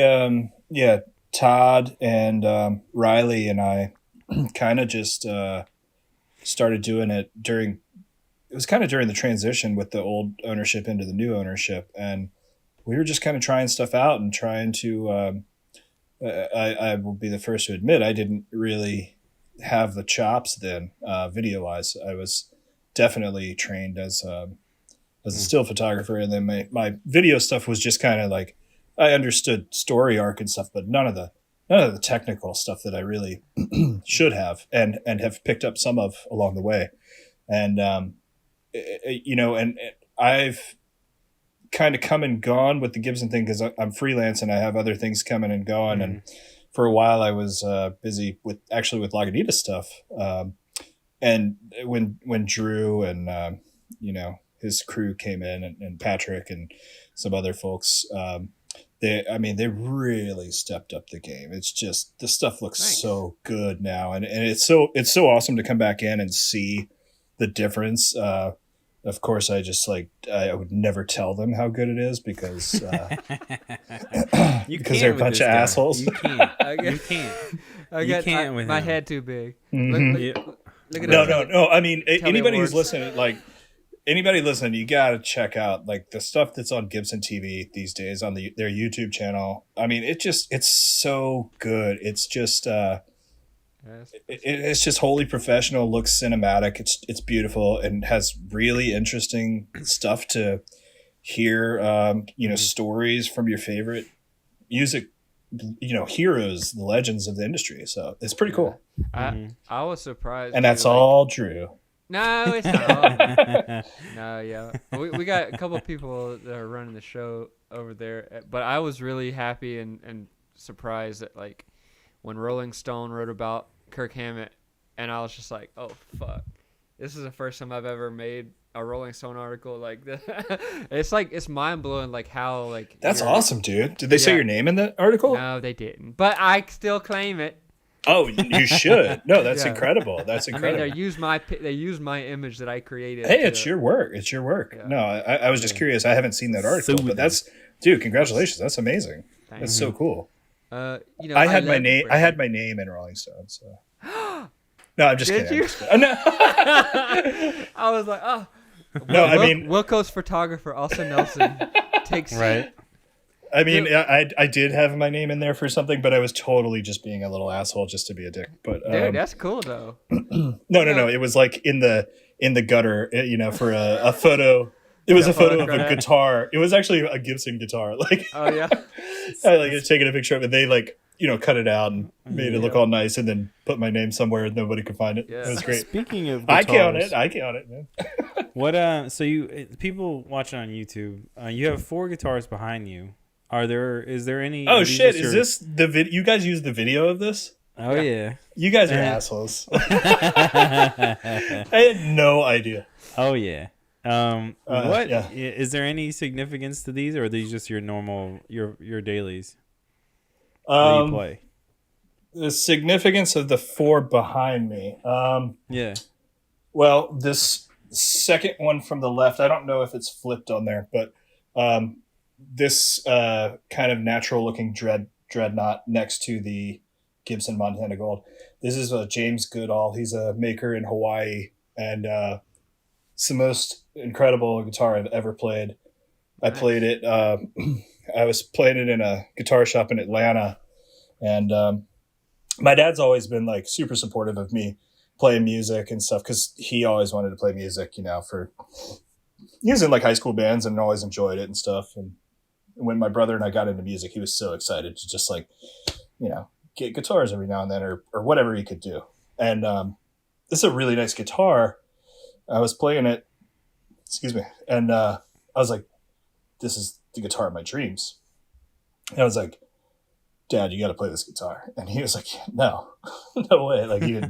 Todd and Riley and I kind of just started doing it during the transition with the old ownership into the new ownership. And we were just kind of trying stuff out and trying to, I will be the first to admit, I didn't really have the chops then, video wise. I was definitely trained as a still photographer. And then my video stuff was just kind of like, I understood story arc and stuff, but none of the technical stuff that I really should have and have picked up some of along the way. And, and I've kind of come and gone with the Gibson thing because I'm freelance and I have other things coming and going. And for a while I was busy with Lagunitas stuff. And when Drew and, his crew came in and Patrick and some other folks, they really stepped up the game. It's just, the stuff looks so good now. And it's so awesome to come back in and see the difference. Of course, I would never tell them how good it is because they're a bunch of assholes. You can't. You can't with my him. head too big. Look at no. I mean, anybody who's listening, anybody listening, you got to check out like the stuff that's on Gibson TV these days on their YouTube channel. I mean, it's so good. It's just it's just wholly professional, looks cinematic. It's beautiful and has really interesting stuff to hear. Stories from your favorite music, heroes, the legends of the industry. So it's pretty cool. I was surprised, and that's all Drew. No, it's not. No, yeah. We got a couple of people that are running the show over there, but I was really happy and surprised that like when Rolling Stone wrote about Kirk Hammett, and I was just like, oh fuck, this is the first time I've ever made a Rolling Stone article like this. It's mind blowing like how like that's awesome, dude. Did they say your name in the article? No, they didn't, but I still claim it. Oh, you should. No, that's incredible. That's incredible. I mean, they used my image that I created. Hey, it's your work. It's your work. Yeah. No, I was just curious. I haven't seen that article, but dude, congratulations. That's amazing. Thanks. That's so cool. I had my name in Rolling Stone. So no, I'm just kidding. You? No. I was like, oh. No, I mean Wilco's photographer, Austin Nelson, takes. Right. I mean, I did have my name in there for something, but I was totally just being a little asshole just to be a dick. But dude, that's cool though. No. It was like in the gutter, for a photo. It was a photo of a guitar. It was actually a Gibson guitar. Like, oh yeah, I had taken a picture of it. They cut it out and made it look all nice, and then put my name somewhere and nobody could find it. Yeah. It was great. Speaking of guitars, I count it, man. What? So people watching on YouTube, you have 4 guitars behind you. Is there any? Oh shit! Is this the video? You guys use the video of this? Oh yeah. You guys are assholes. I had no idea. Oh yeah. What is there any significance to these, or are these just your normal your dailies that you play? The significance of the 4 behind me. Yeah. Well, this second one from the left, I don't know if it's flipped on there, but this kind of natural looking dreadnought next to the Gibson Montana Gold. This is James Goodall. He's a maker in Hawaii, and it's the most incredible guitar I've ever played. I played it. I was playing it in a guitar shop in Atlanta, and my dad's always been like super supportive of me playing music and stuff because he always wanted to play music. He was in like high school bands and always enjoyed it and stuff. And when my brother and I got into music, he was so excited to just get guitars every now and then or whatever he could do. And this is a really nice guitar. I was playing it, and I was like, this is the guitar of my dreams. And I was like, Dad, you got to play this guitar. And he was like, no, no way. Like, he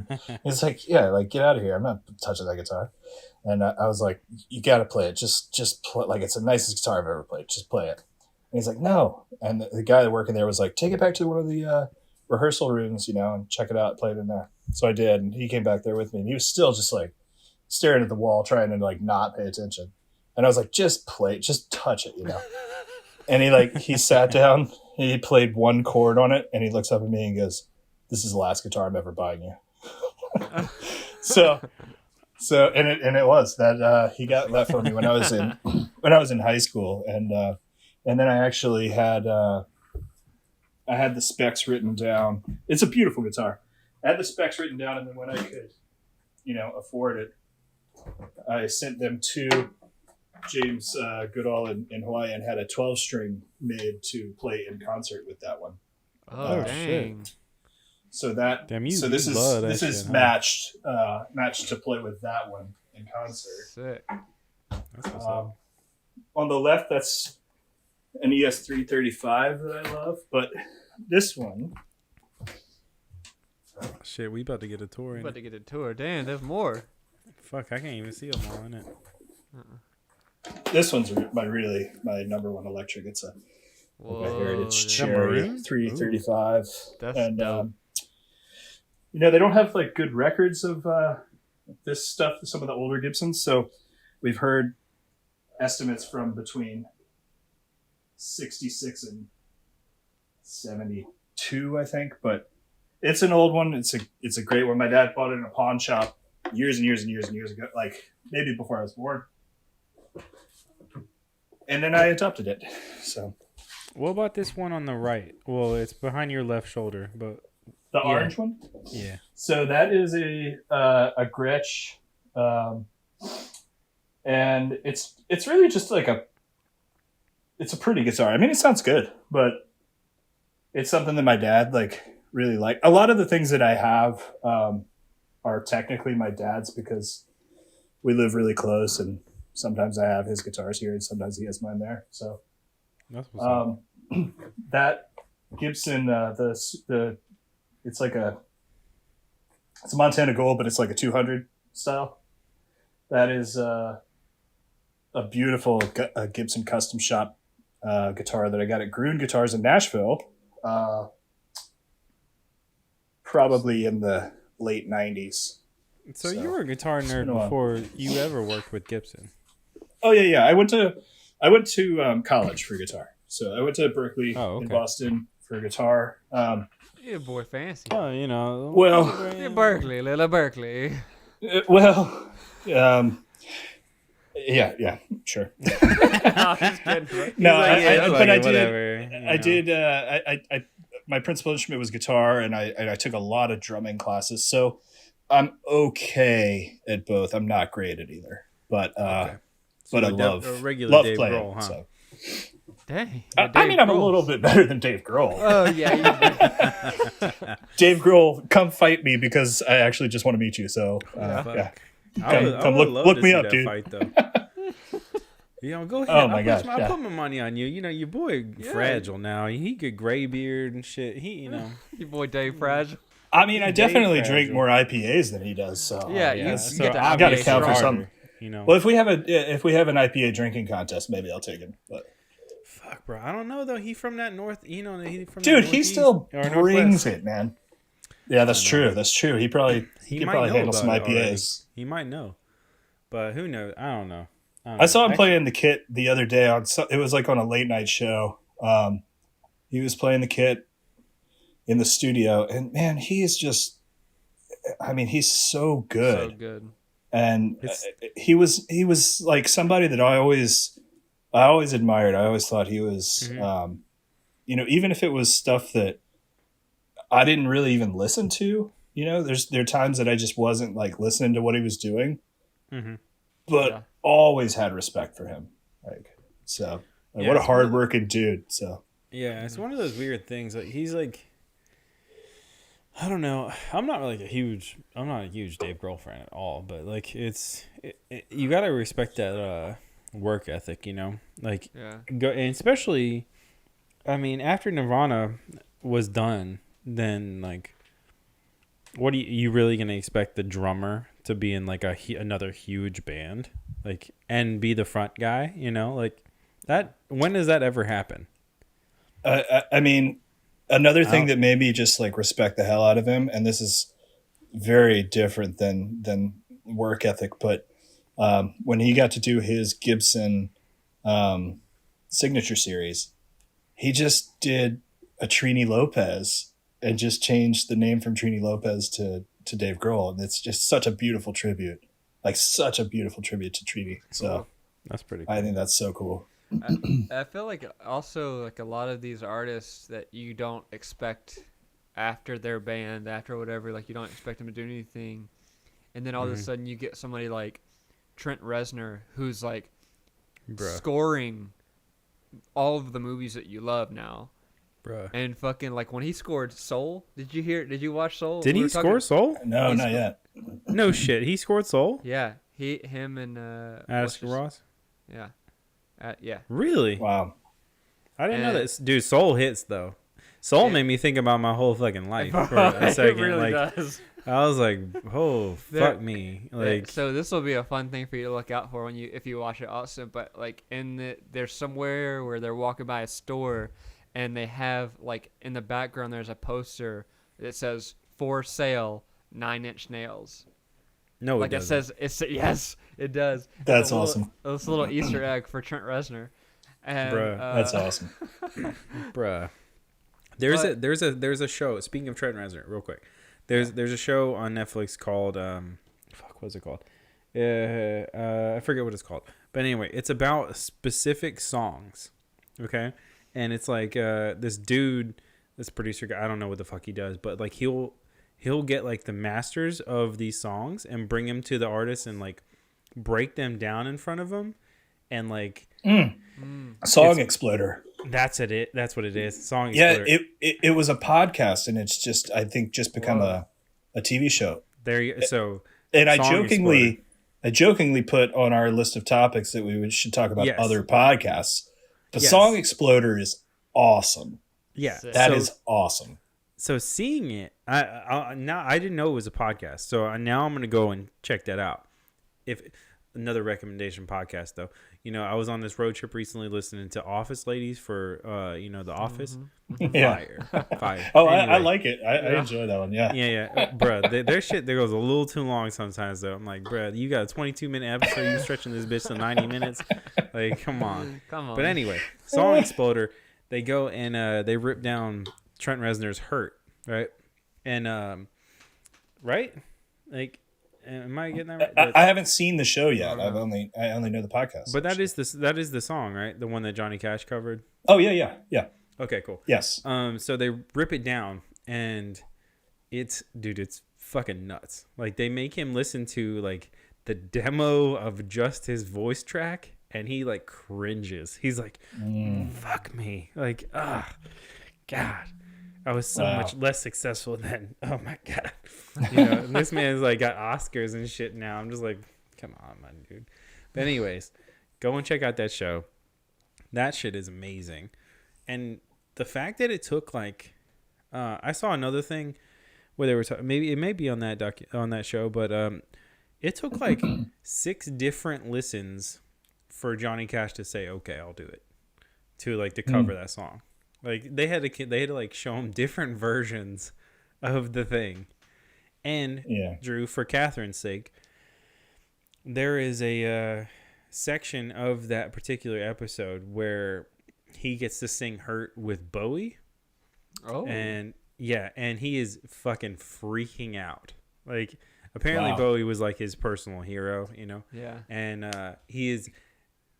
was like, yeah, like, get out of here. I'm not touching that guitar. And I was like, you got to play it. Just play. Like, it's the nicest guitar I've ever played. Just play it. And he's like, no. And the guy working there was like, take it back to one of the rehearsal rooms, and check it out, play it in there. So I did. And he came back there with me, and he was still just like staring at the wall, trying to like not pay attention. And I was like, just play it, just touch it, And he sat down, he played one chord on it, and he looks up at me and goes, this is the last guitar I'm ever buying you. So it was that he got that for me when I was in high school, and then I actually had I had the specs written down. It's a beautiful guitar. I had the specs written down, and then when I could, afford it, I sent them to James Goodall in Hawaii and had a 12-string made to play in concert with that one. Oh, dang. Shit. So this is matched to play with that one in concert. Sick. That's what's up. On the left, that's an ES335 that I love, but this one. Shit, we about to get a tour. Damn, there's more. Fuck, I can't even see them all in it. This one's my number one electric. It's a Heritage Cherry 335. That's and dope. They don't have like good records of this stuff, some of the older Gibsons. So we've heard estimates from between 66 and 72, I think. But it's an old one. It's a great one. My dad bought it in a pawn shop years and years and years and years ago, like maybe before I was born. And then I adopted it. So, what about this one on the right? Well, it's behind your left shoulder, but the orange one. Yeah. So that is a Gretsch, and it's really just like it's a pretty guitar. I mean, it sounds good, but it's something that my dad really liked. A lot of the things that I have are technically my dad's because we live really close and. Sometimes I have his guitars here, and sometimes he has mine there. So, that's what's up. That Gibson, it's a Montana Gold, but it's like a 200 style. That is a beautiful Gibson custom shop guitar that I got at Gruen Guitars in Nashville, probably in the late 90s. So you were a guitar nerd before you ever worked with Gibson. Oh yeah. I went to college for guitar. So I went to Berkeley in Boston for guitar. Yeah, boy, fancy. Oh, Well, Berkeley, little Berkeley. Well, Yeah, sure. No, I'm just kidding, bro. No, I did. My principal instrument was guitar, and I took a lot of drumming classes. So I'm okay at both. I'm not great at either, but okay. but I a regular love Dave playing. Grohl, huh? So. Dang. I mean, I'm a little bit better than Dave Grohl. Oh yeah. Dave Grohl, come fight me because I actually just want to meet you. So yeah. Come look me up, dude. Fight, though. Go ahead. Oh my gosh, I'll put my money on you. Your boy fragile now. He get gray beard and shit. Your boy Dave Fragile. I mean, I definitely drink more IPAs than he does. So Yeah, you get the I got to IPA count for stronger. something. Well, if we have an IPA drinking contest, maybe I'll take him. But fuck, bro, I don't know though. He from that north. He from dude. He still brings it, man. Yeah, that's true. That's true. He probably handle some IPAs. Already. He might know, but who knows? I don't know. I saw him playing the kit the other day it was like on a late night show. He was playing the kit in the studio, and man, he's just. I mean, he's so good. So good. And he was like somebody that I always admired. I always thought he was, even if it was stuff that I didn't really even listen to, there are times that I just wasn't like listening to what he was doing, but always had respect for him. What a hardworking dude. So yeah, it's one of those weird things. Like he's like, I don't know. I'm not a huge Dave Grohl fan at all, but like you gotta respect that work ethic, Like and especially, I mean, after Nirvana was done, then like, what you really gonna expect the drummer to be in like another huge band, like and be the front guy, like that? When does that ever happen? I mean. Another thing that made me just like respect the hell out of him, and this is very different than work ethic, but when he got to do his Gibson signature series, he just did a Trini Lopez and just changed the name from Trini Lopez to Dave Grohl, and it's just such a beautiful tribute, to Trini. So that's pretty cool. I think that's so cool. I feel like also like a lot of these artists that you don't expect after their band, after whatever, like you don't expect them to do anything, and then all of a sudden you get somebody like Trent Reznor who's like scoring all of the movies that you love now. Bruh. And fucking like when he scored Soul, did you watch Soul? Did he score Soul? No, not yet. No shit, he scored Soul? Yeah, him and Addison Ross? Yeah. Yeah. Really? Wow. I didn't know that. Dude, Soul hits though. Soul made me think about my whole fucking life for a second. It really does. I was like, oh, fuck me. Like, so this will be a fun thing for you to look out for if you watch it also. But like there's somewhere where they're walking by a store and they have like in the background there's a poster that says for sale 9-inch nails. No, like it says yes, it does. That's awesome. It's a little Easter egg for Trent Reznor. And, Bruh, that's awesome. Bruh. There's a show. Speaking of Trent Reznor, real quick. There's a show on Netflix called what's it called? I forget what it's called. But anyway, it's about specific songs. Okay? And it's like this dude, this producer guy, I don't know what the fuck he does, but like he'll get like the masters of these songs and bring them to the artist and like break them down in front of them and like Song Exploder. That's it. That's what it is. Song Exploder. Yeah, it was a podcast and it's just I think just become a TV show. There you so. And I jokingly put on our list of topics that we should talk about other podcasts. But Song Exploder is awesome. Yeah, that is awesome. So seeing it, I didn't know it was a podcast. So now I'm gonna go and check that out. If another recommendation podcast though, I was on this road trip recently listening to Office Ladies for The Office. Fire. Oh, anyway. I like it. I enjoy that one. Yeah. Bruh, their shit there goes a little too long sometimes though. I'm like, bruh, you got a 22-minute episode. You stretching this bitch to 90 minutes? Like, come on. But anyway, Song Exploder. They go and they rip down Trent Reznor's Hurt, right? And right, like Am I getting that right? I haven't seen the show yet. I only know the podcast. But that is the song, right? The one that Johnny Cash covered. Oh yeah. Okay, cool. Yes. So they rip it down, and it's fucking nuts. Like, they make him listen to like the demo of just his voice track, and he like cringes. He's like, "Fuck me!" Like, God. I was so much less successful then. Oh my God. And this man's like got Oscars and shit now. I'm just like, come on, man, dude. But anyways, go and check out that show. That shit is amazing. And the fact that it took like, I saw another thing where they were maybe it may be on that show, but it took like 6 different listens for Johnny Cash to say, okay, I'll do it, to cover that song. Like, they had to like show him different versions of the thing. And Drew, for Catherine's sake, there is a section of that particular episode where he gets to sing "Hurt" with Bowie. Oh. And he is fucking freaking out. Like, apparently Bowie was like his personal hero, Yeah. And he is.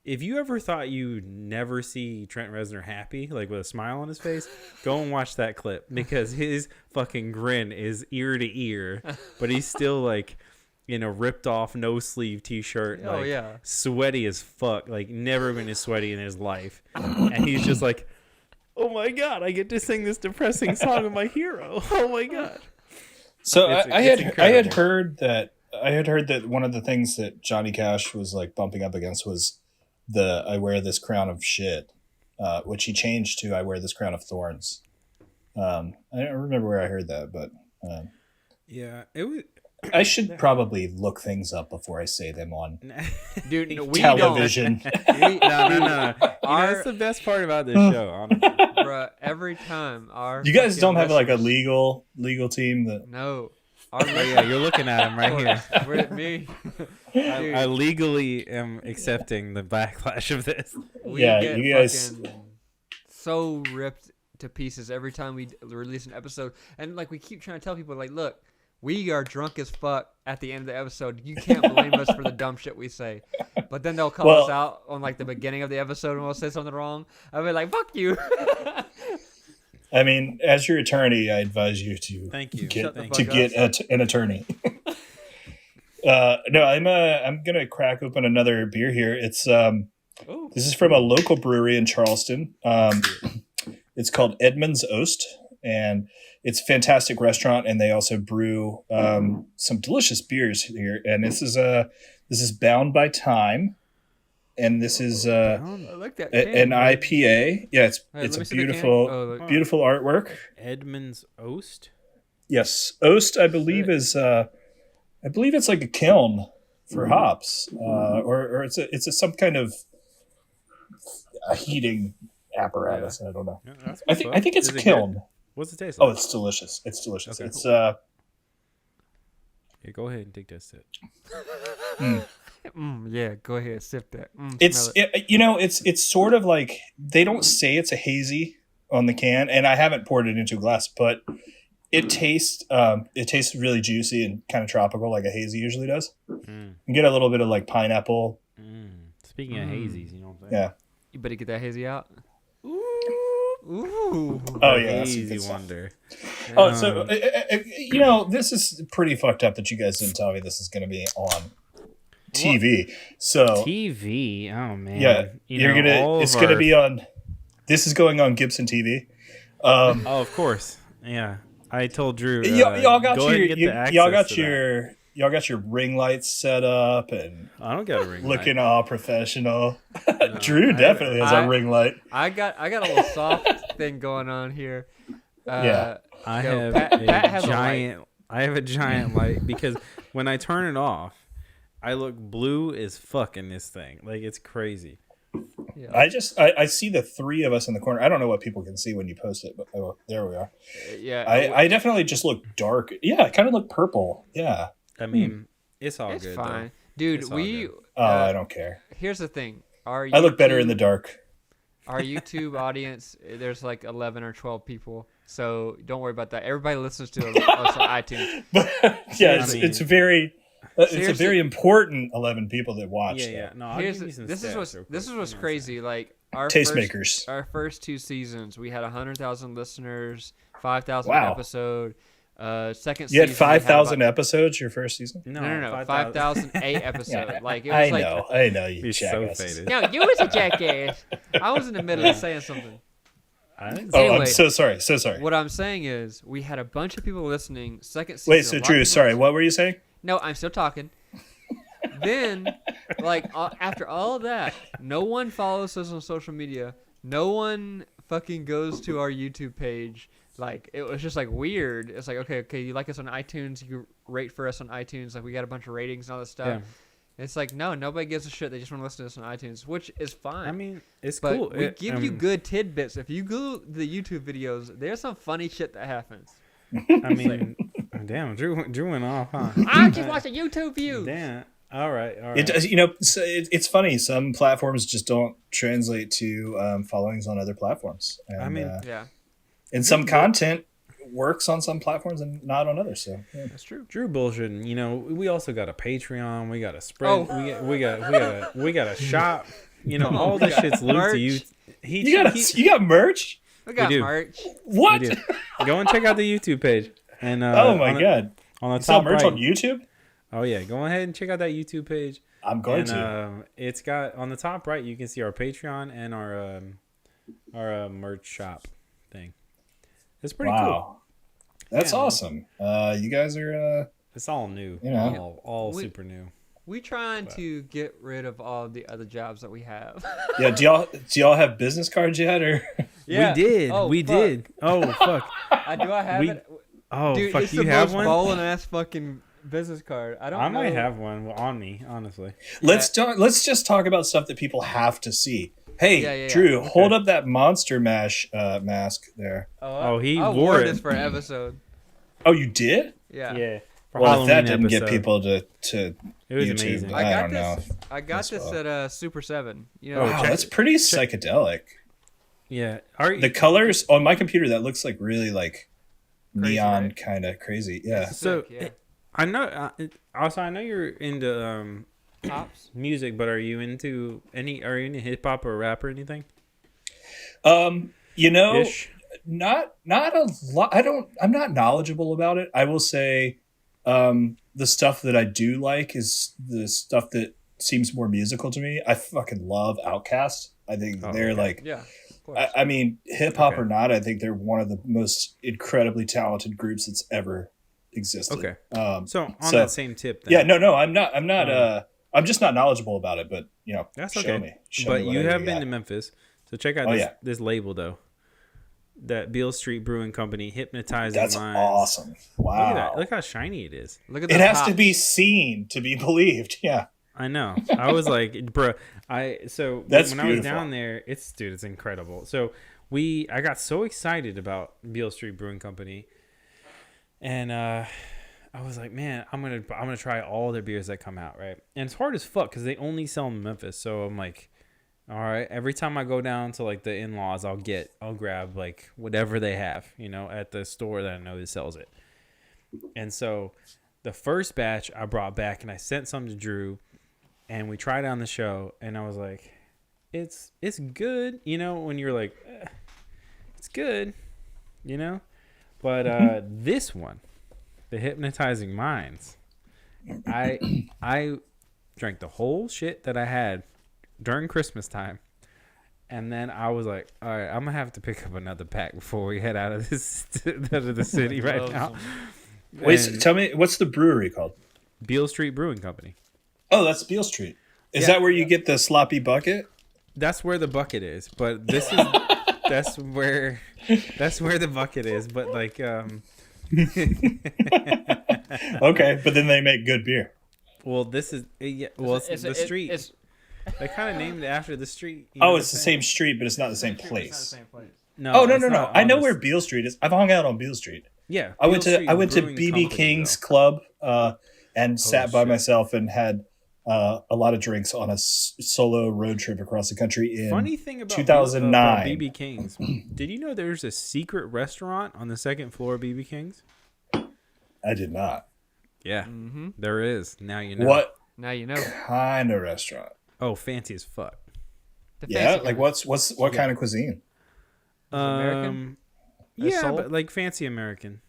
If you ever thought you'd never see Trent Reznor happy, like with a smile on his face, go and watch that clip, because his fucking grin is ear to ear, but he's still like in a ripped off no sleeve t-shirt, sweaty as fuck, like never been as sweaty in his life. And he's just like, oh my God, I get to sing this depressing song of my hero. Oh my God. So I had heard that one of the things that Johnny Cash was like bumping up against was the "I wear this crown of shit," which he changed to "I wear this crown of thorns." I don't remember where I hered that, but it was. I should probably look things up before I say them on No. television. That's the best part about this show, honestly. Bruh, every time you guys don't have like a legal team that no. You're looking at him right here. Where's me? I legally am accepting the backlash of this. We get you guys so ripped to pieces every time we release an episode, and like we keep trying to tell people, like, look, we are drunk as fuck at the end of the episode. You can't blame us for the dumb shit we say. But then they'll call us out on like the beginning of the episode and we'll say something wrong. I'll be like, fuck you. I mean, as your attorney, I advise you to get an attorney. No, I'm gonna crack open another beer here. It's this is from a local brewery in Charleston. It's called Edmund's Oast, and it's a fantastic restaurant, and they also brew some delicious beers here. And this is Bound by Time. And this is I like that an IPA. Yeah, it's a beautiful beautiful artwork. Edmund's Oast? Yes. Oast, I believe, is it's like a kiln for hops. Or it's some kind of a heating apparatus. I don't know. Yeah, I think it's a kiln. Good? What's it taste like? Oh, it's delicious. It's delicious. Okay, it's cool. Yeah, go ahead and take that sip. Yeah, go ahead, sip that. It's sort of like, they don't say it's a hazy on the can, and I haven't poured it into a glass, but it tastes really juicy and kind of tropical, like a hazy usually does. You get a little bit of like pineapple. Speaking of hazies, you know what I'm saying? Yeah. You better get that hazy out. Ooh. Oh yeah, hazy wonder. Oh, so this is pretty fucked up that you guys didn't tell me this is going to be on TV. So TV. Oh man. Yeah, it's gonna be on. This is going on Gibson TV. Oh, of course. Yeah, I told Drew. Y'all got your ring lights set up, and I don't got a ring light. Looking all professional. No, Drew definitely has a ring light. I got a little soft thing going on here. I have a giant light because when I turn it off, I look blue as fuck in this thing. Like, it's crazy. Yeah. I see the three of us in the corner. I don't know what people can see when you post it, but there we are. Yeah. I definitely just look dark. Yeah, I kind of look purple. Yeah. I mean, it's all it's good. It's fine. Though. Dude, I don't care. Here's the thing. I look better in the dark. Our YouTube audience, there's like 11 or 12 people. So don't worry about that. Everybody listens to us on iTunes. Yeah, it's very... It's a very important 11 people that watch. Yeah. No, I'll give you some this is what's crazy. Like tastemakers. Our first 2 seasons, we had 100,000 listeners, 5,000 Wow. episode. Second You season, had 5,000 episodes your first season? No, 5,008 episode. Like it was I know you He's so jackass. faded. No, you was a jackass. I was in the middle of saying something. I'm so sorry. What I'm saying is, we had a bunch of people listening. Second season. Wait, so Drew, sorry, what were you saying? No, I'm still talking. Then, like, after all of that, no one follows us on social media. No one fucking goes to our YouTube page. Like, it was just, like, weird. It's like, okay, you like us on iTunes. You rate for us on iTunes. Like, we got a bunch of ratings and all this stuff. Yeah. It's like, no, nobody gives a shit. They just want to listen to us on iTunes, which is fine. I mean, it's but cool. We give you good tidbits. If you go the YouTube videos, there's some funny shit that happens. I mean, damn, Drew went off, huh? I just watched a YouTube view. Damn. All right. It's funny. Some platforms just don't translate to followings on other platforms. And, I mean, and some content works on some platforms and not on others. So yeah. That's true. Drew bullshitting. You know, we also got a Patreon. We got a spread. We got a shop. You know, all this shit's linked to you. You got merch. We got merch. What? Go and check out the YouTube page. And oh my god, on the you top merch right on YouTube. Oh yeah, go ahead and check out that YouTube page. I'm going to. It's got on the top right. You can see our Patreon and our merch shop thing. It's pretty cool. That's awesome. You guys are. It's all new. You know, all super new. We trying to get rid of all the other jobs that we have. Yeah. Do y'all have business cards yet, or? Yeah. We did. Oh fuck. I have it? Oh dude, fuck. It's You the have most one? ballin' ass fucking business card. I might have one on me, honestly. Let's just talk about stuff that people have to see. Hey, Drew, hold up that Monster Mash mask there. He I wore it. This for an episode. Oh, you did? Yeah. Yeah. Well, if that didn't get people to it was YouTube, amazing. I don't know. I got this at Super 7. You know, wow, that's pretty psychedelic. Yeah. The colors on my computer, that looks like really like crazy, neon right? kind of crazy. Yeah. So I know. Also, I know you're into Pops music, but are you into hip hop or rap or anything? You know, Ish? not a lot. I'm not knowledgeable about it. I will say, the stuff that I do like is the stuff that seems more musical to me. I fucking love Outkast. I think they're like, yeah. I mean, hip hop or not, I think they're one of the most incredibly talented groups that's ever existed. Okay. So that same tip, then. Yeah, no, I'm not. I'm just not knowledgeable about it. But you know, that's show okay. me. But you have been to Memphis, so check out this label though. That Beale Street Brewing Company, Hypnotizing Minds. That's awesome. Wow. Look at that. Look how shiny it is. Look at it has to be seen to be believed. Yeah. I know. I was like, bro. That's when beautiful. I was down there, it's incredible. So I got so excited about Beale Street Brewing Company, and I was like, man, I'm gonna try all their beers that come out, right? And it's hard as fuck because they only sell in Memphis. So I'm like, all right. Every time I go down to like the in-laws, I'll grab like whatever they have, you know, at the store that I know that sells it. And so the first batch I brought back and I sent some to Drew, and we tried it on the show, and I was like, it's good, you know, when you're like, it's good, you know, but this one, the Hypnotizing Minds, I drank the whole shit that I had during Christmas time, and then I was like, all right, I'm gonna have to pick up another pack before we head out of the city right now. Wait, so tell me, what's the brewery called? Beale Street Brewing Company. Oh, that's Beale Street. Is that where you get the sloppy bucket? That's where the bucket is, but this is that's where the bucket is, but like okay, but then they make good beer. Well, this is it's the street. They kind of named it after the street. It's the same street, but it's not the same place. No. No. I know where Beale Street is. I've hung out on Beale Street. Yeah, I went to BB King's Club and sat by myself and had a lot of drinks on a solo road trip across the country in Funny thing about 2009. BB King's. Did you know there's a secret restaurant on the second floor of BB King's? I did not. Yeah, there is. Now you know. What Now you know. kind of restaurant? Oh, fancy as fuck. Yeah, like what kind of cuisine? American? Yeah, soul? but like fancy American.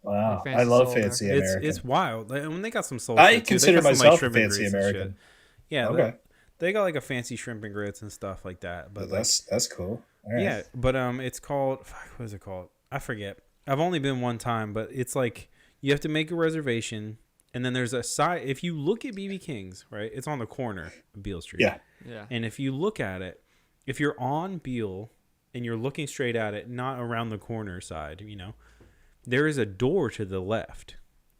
Wow, Like fancy I love soul fancy American. It's wild. Like, when they got some soul. I shit, too. consider They got some, like, myself a shrimp and fancy grits and shit. American. Yeah, Okay, they got like a fancy shrimp and grits and stuff like that. But that's cool. All right. yeah, but it's called, what is it called? I forget. I've only been one time, but it's like you have to make a reservation, and then there's a side. If you look at BB King's, right, it's on the corner of Beale Street. Yeah. And if you look at it, if you're on Beale and you're looking straight at it, not around the corner side, there is a door to the left,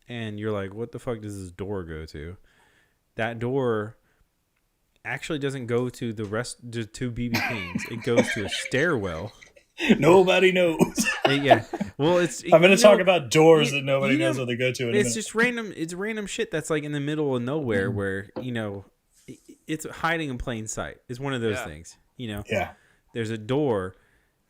and you're like, what the fuck does this door go to? That door actually doesn't go to the rest to BB King's. It goes to a stairwell. Nobody knows. Yeah. Well, I'm going to talk about doors that nobody knows what they go to. It's just random. It's random shit that's like in the middle of nowhere where, it's hiding in plain sight. It's one of those things, Yeah. There's a door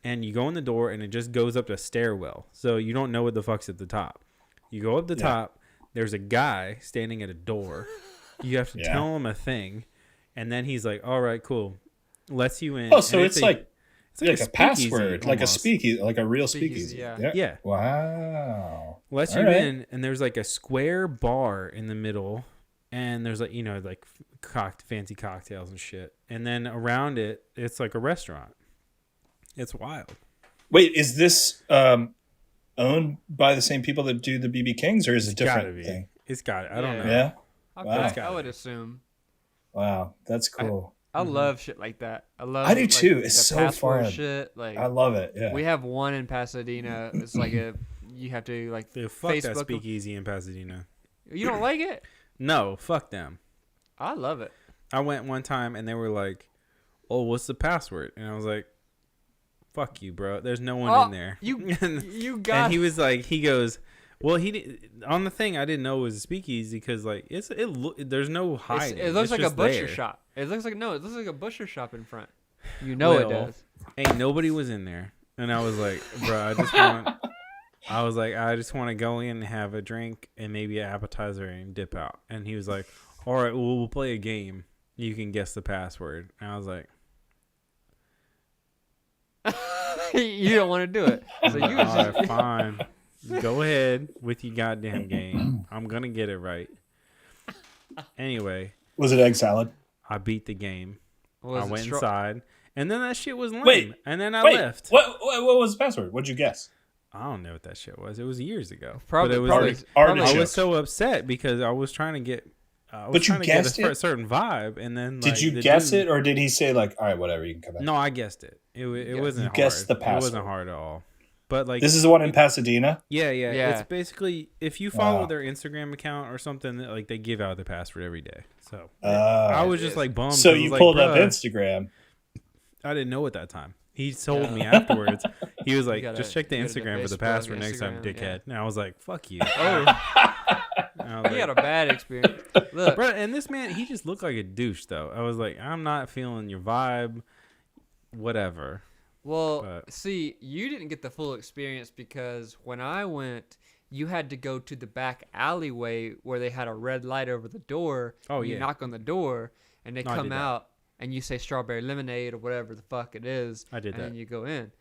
and you go in the door and it just goes up a stairwell. So you don't know what the fuck's at the top. You go up the top. There's a guy standing at a door. You have to tell him a thing. And then he's like, all right, cool. Lets you in. Oh, so it's like a password, almost. like a speakeasy, like a real speakeasy. Yeah. Wow. Lets you in, and there's like a square bar in the middle, and there's like fancy cocktails and shit. And then around it, it's like a restaurant. It's wild. Wait, is this owned by the same people that do the BB Kings, or is it a different thing? It's got it. I don't know. Yeah. I would assume. Wow, that's cool. I love shit like that. I do too. It's so fun. Shit, like I love it. Yeah. we have one in Pasadena. It's like you have to like Fuck Facebook. that Speakeasy in Pasadena. You don't like it? No, fuck them. I love it. I went one time and they were like, "Oh, what's the password?" And I was like, "Fuck you, bro. There's no one in there." You got. And he was like, he goes, "Well, on the thing I didn't know it was a speakeasy because like there's no hiding. It looks like a butcher shop. It looks like a butcher shop in front. It does. Ain't nobody was in there, and I was like, bro, I just want to go in and have a drink and maybe an appetizer and dip out. And he was like, all right, well, we'll play a game. You can guess the password. And I was like, you don't want to do it. So you all right, fine. Go ahead with your goddamn game. I'm gonna get it right. Anyway, was it egg salad? I beat the game. I went inside, and then that shit was lame. Wait, and then I left. What was the password? What'd you guess? I don't know what that shit was. It was years ago. Probably, but it was I was so upset because I was trying to get. But you guessed it? A certain vibe, and then did you guess it, or did he say like, "All right, whatever, you can come back"? No, I guessed it. It wasn't hard. Guessed the password. It wasn't hard at all. But like this is the one in Pasadena. Yeah. It's basically if you follow their Instagram account or something, like they give out the password every day. So I was just like bummed. So you pulled up Instagram. I didn't know at that time. He told me afterwards. He was like, "Just check the Instagram for the password next time, dickhead." Yeah. And I was like, "Fuck you." He had a bad experience. Look, bro, and this man, he just looked like a douche, though. I was like, "I'm not feeling your vibe." Whatever. Well, see, you didn't get the full experience because when I went, you had to go to the back alleyway where they had a red light over the door. Oh, You knock on the door, and they come out, and you say strawberry lemonade or whatever the fuck it is. I did that. And you go in.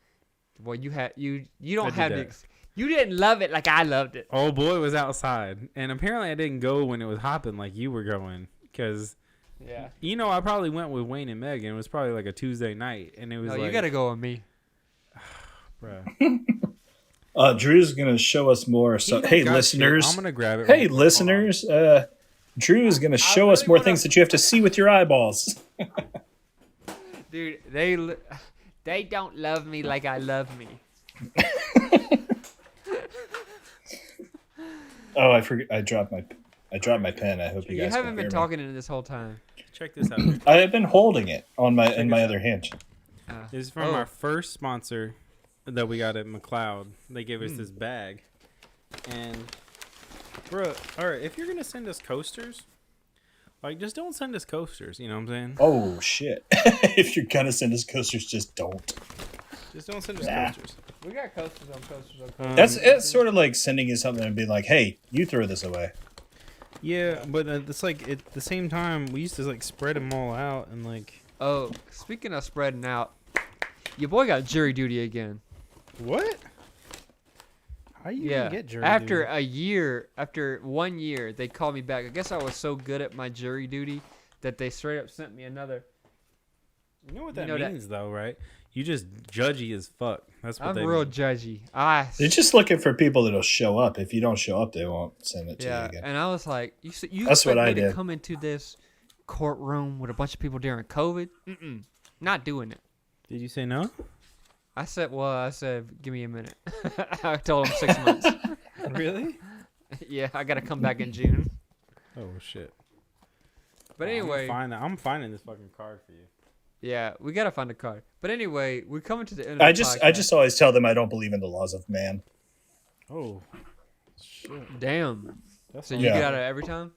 Well, you don't have the you didn't love it like I loved it. Oh boy, was outside, and apparently I didn't go when it was hopping like you were going because. Yeah. I probably went with Wayne and Megan. It was probably like a Tuesday night, and it was you gotta go with me. Bruh. Drew's gonna show us more. So, hey, listeners, shit. I'm gonna grab it. Hey, listeners, Drew is gonna show us more things that you have to see with your eyeballs. Dude, they don't love me like I love me. Oh, I forget. I dropped my pen. I hope you guys. You haven't been talking in this whole time. Check this out. I have been holding it on my other hand. This is from our first sponsor that we got at McLeod. They gave us this bag, and bro, all right, if you're gonna send us coasters, like just don't send us coasters. You know what I'm saying? Oh shit! If you're gonna send us coasters, just don't. Just don't send us coasters. We got coasters on coasters on coasters. It's sort of like sending you something and being like, "Hey, you throw this away." Yeah, but it's like at the same time we used to like spread them all out and like. Oh, speaking of spreading out, your boy got jury duty again. What? How you Yeah. even get jury After duty? a year, after 1 year, they called me back. I guess I was so good at my jury duty that they straight up sent me another. You know what that You know means, though, right? You just judgy as fuck. That's what I'm they real mean. judgy. They're just looking for people that'll show up. If you don't show up, they won't send it to you again. And I was like, you That's what expect I me to did. come into this courtroom with a bunch of people during COVID? Not doing it. Did you say no? I said, give me a minute. I told him 6 months. Really? Yeah, I got to come back in June. Oh shit. But anyway, I'm finding this fucking card for you. yeah, we got to find a card. But anyway, we're coming to the end of I the just podcast. always tell them I don't believe in the laws of man. Oh. Shit. Damn. That's So all- you Yeah. get out of every time?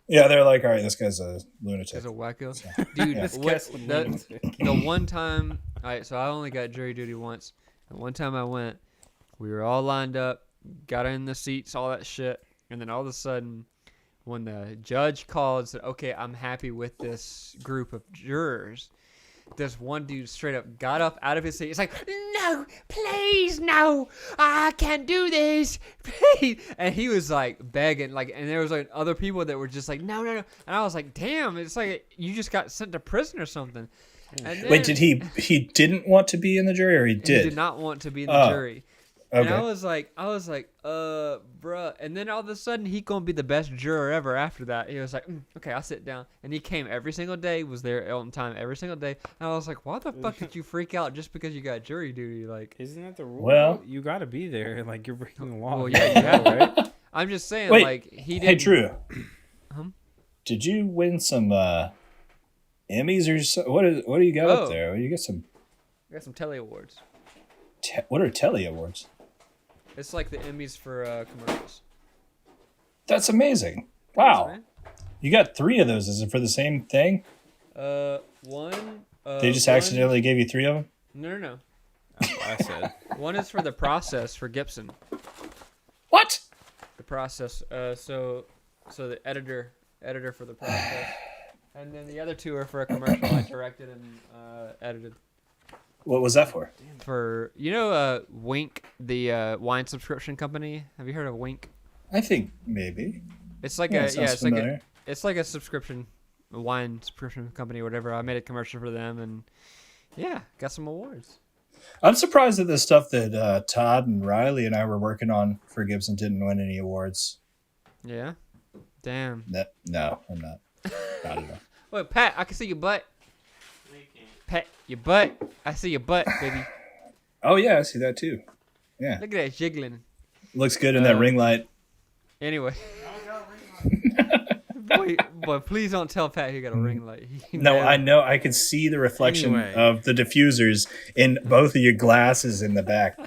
Yeah, they're like, all right, this guy's a lunatic. As a wacko? Dude, Yeah. the one time, all right, so I only got jury duty once. And one time I went, we were all lined up, got in the seats, all that shit. And then all of a sudden, when the judge called and said, okay, I'm happy with this group of jurors, this one dude straight up got up out of his seat. He's like, no, please, no, I can't do this, please. And he was like begging, like, and there was like other people that were just like, no. And I was like, damn, it's like you just got sent to prison or something. And Wait, then did he didn't want to be in the jury, or he he did? did not want to be in the jury. Okay. And I was like, bruh. And then all of a sudden, he gonna be the best juror ever after that. He was like, okay, I'll sit down. And he came every single day, was there on time every single day. And I was like, why the fuck did you freak out just because you got jury duty? Like, Isn't that the rule? Well- you gotta be there. Like you're breaking the law. well, yeah, you have right? I'm just saying, Wait, like, he didn't. Hey, Drew. Huh? Did you win some Emmys or so? What do you got Oh. up there? You got some. I got some Telly Awards. What are Telly Awards? It's like the Emmys for commercials. That's amazing. Wow. Right? You got 3 of those. Is it for the same thing? One. They just one- accidentally gave you 3 of them? No. That's what I said. One is for the process for Gibson. What? The process. So the editor for the process, and then the other 2 are for a commercial I directed and edited. What was that for? For Wink, the wine subscription company. Have you heard of Wink? I think maybe. It's like Sounds familiar. it's like a subscription, a wine subscription company or whatever. I made a commercial for them, and yeah, got some awards. I'm surprised that the stuff that Todd and Riley and I were working on for Gibson didn't win any awards. Yeah, damn. No, I'm not. Not at all. Wait, Pat, I can see your butt. Pat, your butt. I see your butt, baby. Oh yeah, I see that too. Yeah, Look at that jiggling. looks good in that ring light. Anyway. Boy, please don't tell Pat he got a ring light. No, I know. I can see the reflection Anyway. of the diffusers in both of your glasses in the back.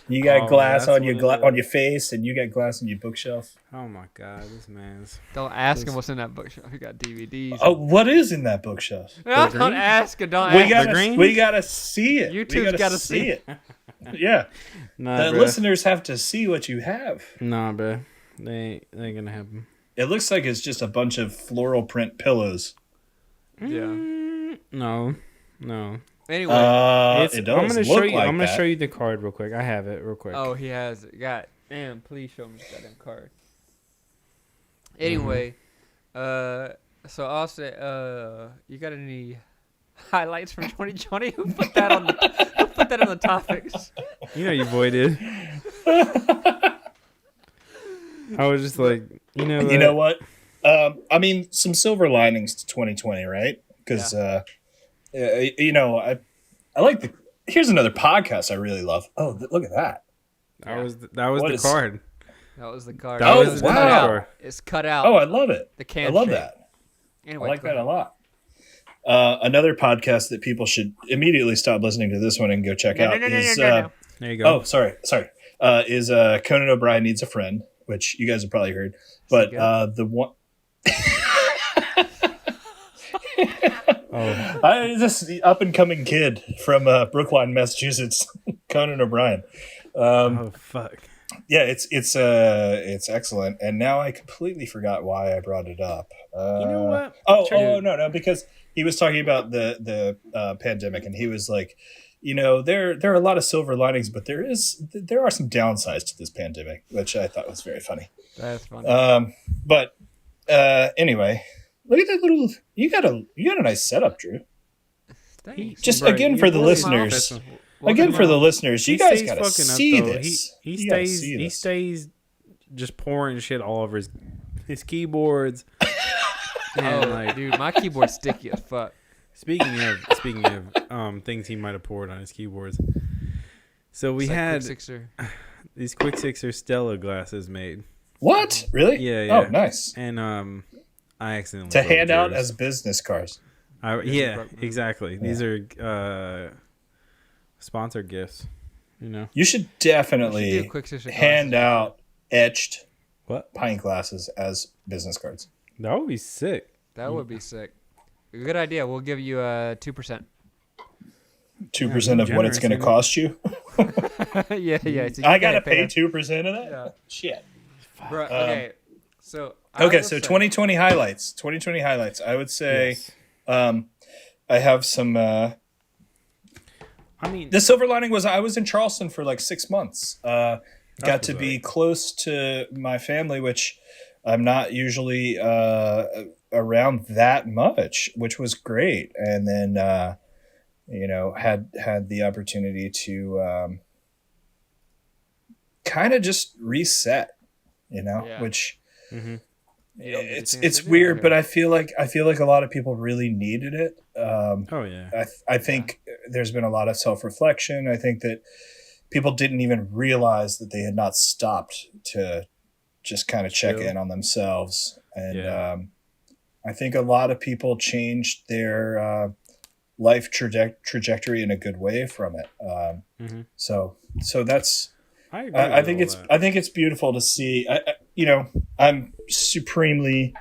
You got glass that's on your what it on your face, and you got glass on your bookshelf. Oh my god, this man's. Don't ask him what's in that bookshelf. He got DVDs. Oh, what is in that bookshelf? No, green? don't ask him. Don't We ask. gotta see it. YouTube's we gotta see it. Yeah, Nah, the bruh. listeners have to see what you have. Nah, bro. They ain't gonna happen. It looks like it's just a bunch of floral print pillows. Yeah. No. Anyway. It does I'm gonna look show you. like I'm gonna that. show you the card real quick. I have it real quick. Oh, he has it. God damn, please show me this goddamn card. Anyway, so I'll say, you got any highlights from 2020? Who put that on the topics? You know your boy did. I was just like, You know what? I mean, some silver linings to 2020, right? Because, I like the. Here's another podcast I really love. Oh, look at that. That was What the is- card. That was the card. That Oh, was the wow. card. It's cut out. Oh, I love it. The I can love shape. that. Anyway, I like go that a ahead. lot. Another podcast that people should immediately stop listening to this one and go check out is. There you go. Oh, sorry. Is Conan O'Brien Needs a Friend, which you guys have probably heard. But the one. This up and coming kid from Brookline, Massachusetts, Conan O'Brien. Oh fuck. Yeah, it's excellent. And now I completely forgot why I brought it up. You know what? No, because he was talking about the pandemic, and he was like, there are a lot of silver linings, but there are some downsides to this pandemic, which I thought was very funny. That's funny. But anyway, look at that little. You got a nice setup, Drew. Thanks. Just again for the listeners. Again, for the listeners, you guys gotta see this. He stays just pouring shit all over his keyboards. Dude, my keyboard's sticky as fuck. Speaking of things he might have poured on his keyboards, so we had these Quick Sixer Stella glasses made. What? Really? Yeah. Oh, nice. And I accidentally to hand out as business cards. Exactly. Yeah. These are sponsored gifts. You should definitely hand out etched pint glasses as business cards. That would be sick. That would be sick. Good idea. We'll give you 2%. 2% of what it's going to cost you. yeah. So I gotta pay 2% of that. Yeah. Shit. Bro, okay. So 2020 highlights. 2020 highlights. I would say, I have some. The silver lining was I was in Charleston for like 6 months. Got to be close to my family, which I'm not usually around that much, which was great. And then, had the opportunity to kind of just reset, which it's weird, but I feel like a lot of people really needed it. I think there's been a lot of self-reflection. I think that people didn't even realize that they had not stopped to just kind of check in on themselves. And I think a lot of people changed their life trajectory in a good way from it. So that's, I think it's beautiful to see. I'm supremely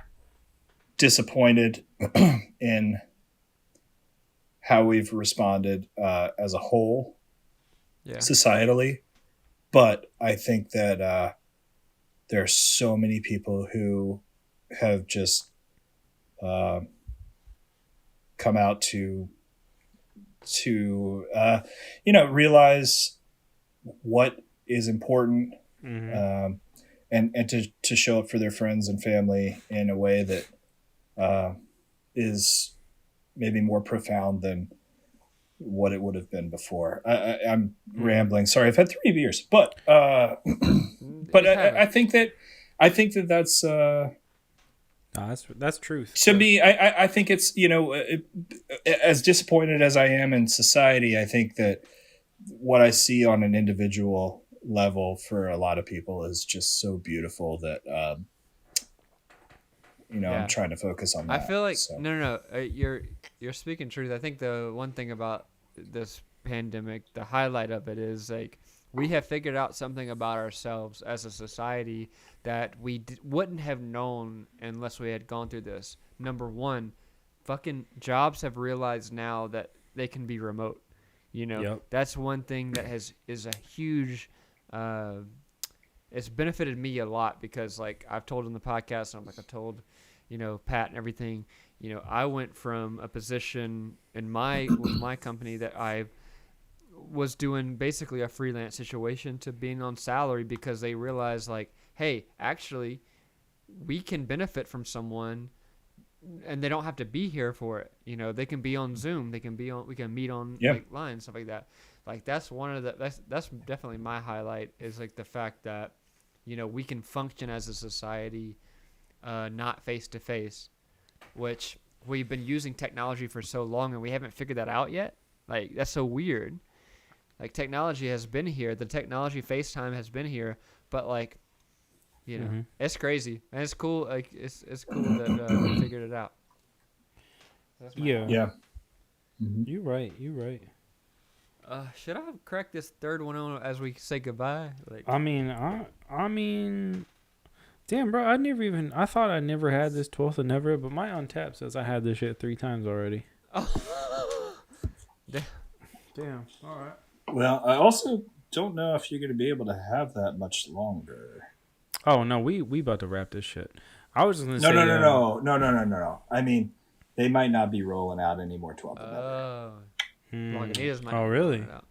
disappointed in how we've responded as a whole, societally. But I think that there are so many people who have just come out to realize what is important, and to show up for their friends and family in a way that is maybe more profound than what it would have been before. I'm rambling. Sorry, I've had 3 beers, but I think that's that's truth. To me, I think it's, as disappointed as I am in society, I think that what I see on an individual level for a lot of people is just so beautiful that I'm trying to focus on that. I feel like no, you're speaking truth. I think the one thing about this pandemic, the highlight of it is like we have figured out something about ourselves as a society that we wouldn't have known unless we had gone through this. Number one, fucking jobs have realized now that they can be remote. That's one thing that is a huge. It's benefited me a lot because, like I've told in the podcast, and I've told, Pat and everything. I went from a position with my company that I was doing basically a freelance situation to being on salary because they realized, like, hey, actually, we can benefit from someone, and they don't have to be here for it. They can be on Zoom. We can meet on line, stuff like that. Like that's one of that's definitely my highlight is like the fact that, we can function as a society, not face to face, which we've been using technology for so long and we haven't figured that out yet. Like that's so weird. Like technology has been here. The technology FaceTime has been here, but like, it's crazy and it's cool. Like it's cool that we figured it out. Yeah. Mm-hmm. You're right. Should I crack this third one on as we say goodbye? Like, I mean, damn, bro. I thought I never had this 12th of never, but my Untapped says I had this shit 3 times already. Oh. Damn. All right. Well, I also don't know if you're going to be able to have that much longer. Oh no, we about to wrap this shit. I was just gonna say No. I mean, they might not be rolling out any more 12 and better. Lagunitas might Oh be really? rolling it out.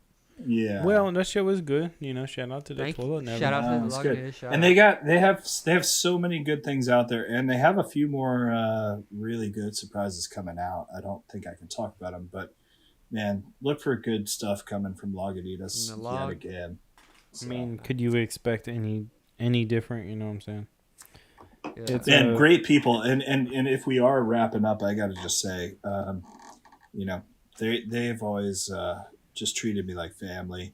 Yeah. Well, that shit was good. You know, shout out to the toilet. Shout out to the it's Lagunitas. good. Shout And out. they have so many good things out there, and they have a few more really good surprises coming out. I don't think I can talk about them, but man, look for good stuff coming from Lagunitas yet again. So, I mean, could you expect any different? You know what I'm saying? Yeah. And great people, and if we are wrapping up, I got to just say, you know, they've always just treated me like family,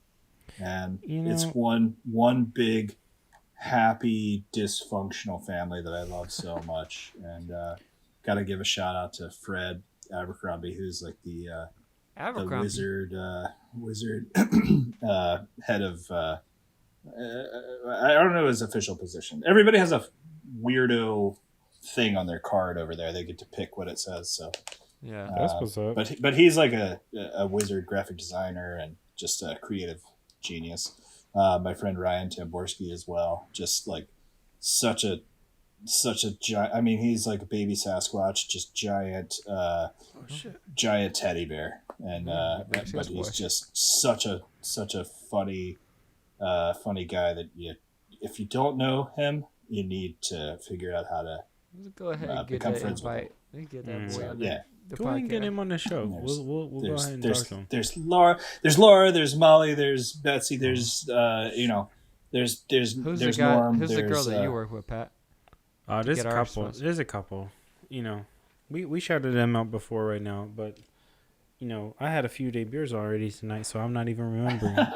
and it's one big happy dysfunctional family that I love so much. And got to give a shout out to Fred Abercrombie, who's like the wizard head of I don't know his official position. Everybody has a weirdo thing on their card over there. They get to pick what it says. So yeah, that's what's up. But he's like a wizard graphic designer and just a creative genius. My friend Ryan Tamborski as well. Just like such a giant. I mean, he's like a baby Sasquatch, just giant, giant teddy bear, and but he's just such a funny guy that if you don't know him, you need to figure out how to go ahead and become friends with him. Get that boy on the go ahead and get him on the show. We'll go ahead and talk to him. There's Laura, there's Molly, there's Betsy, there's there's Norm. Who's the girl that you work with, Pat? There's a couple. There's a couple. You know, we shouted them out before right now, but you know, I had a few day beers already tonight, so I'm not even remembering. But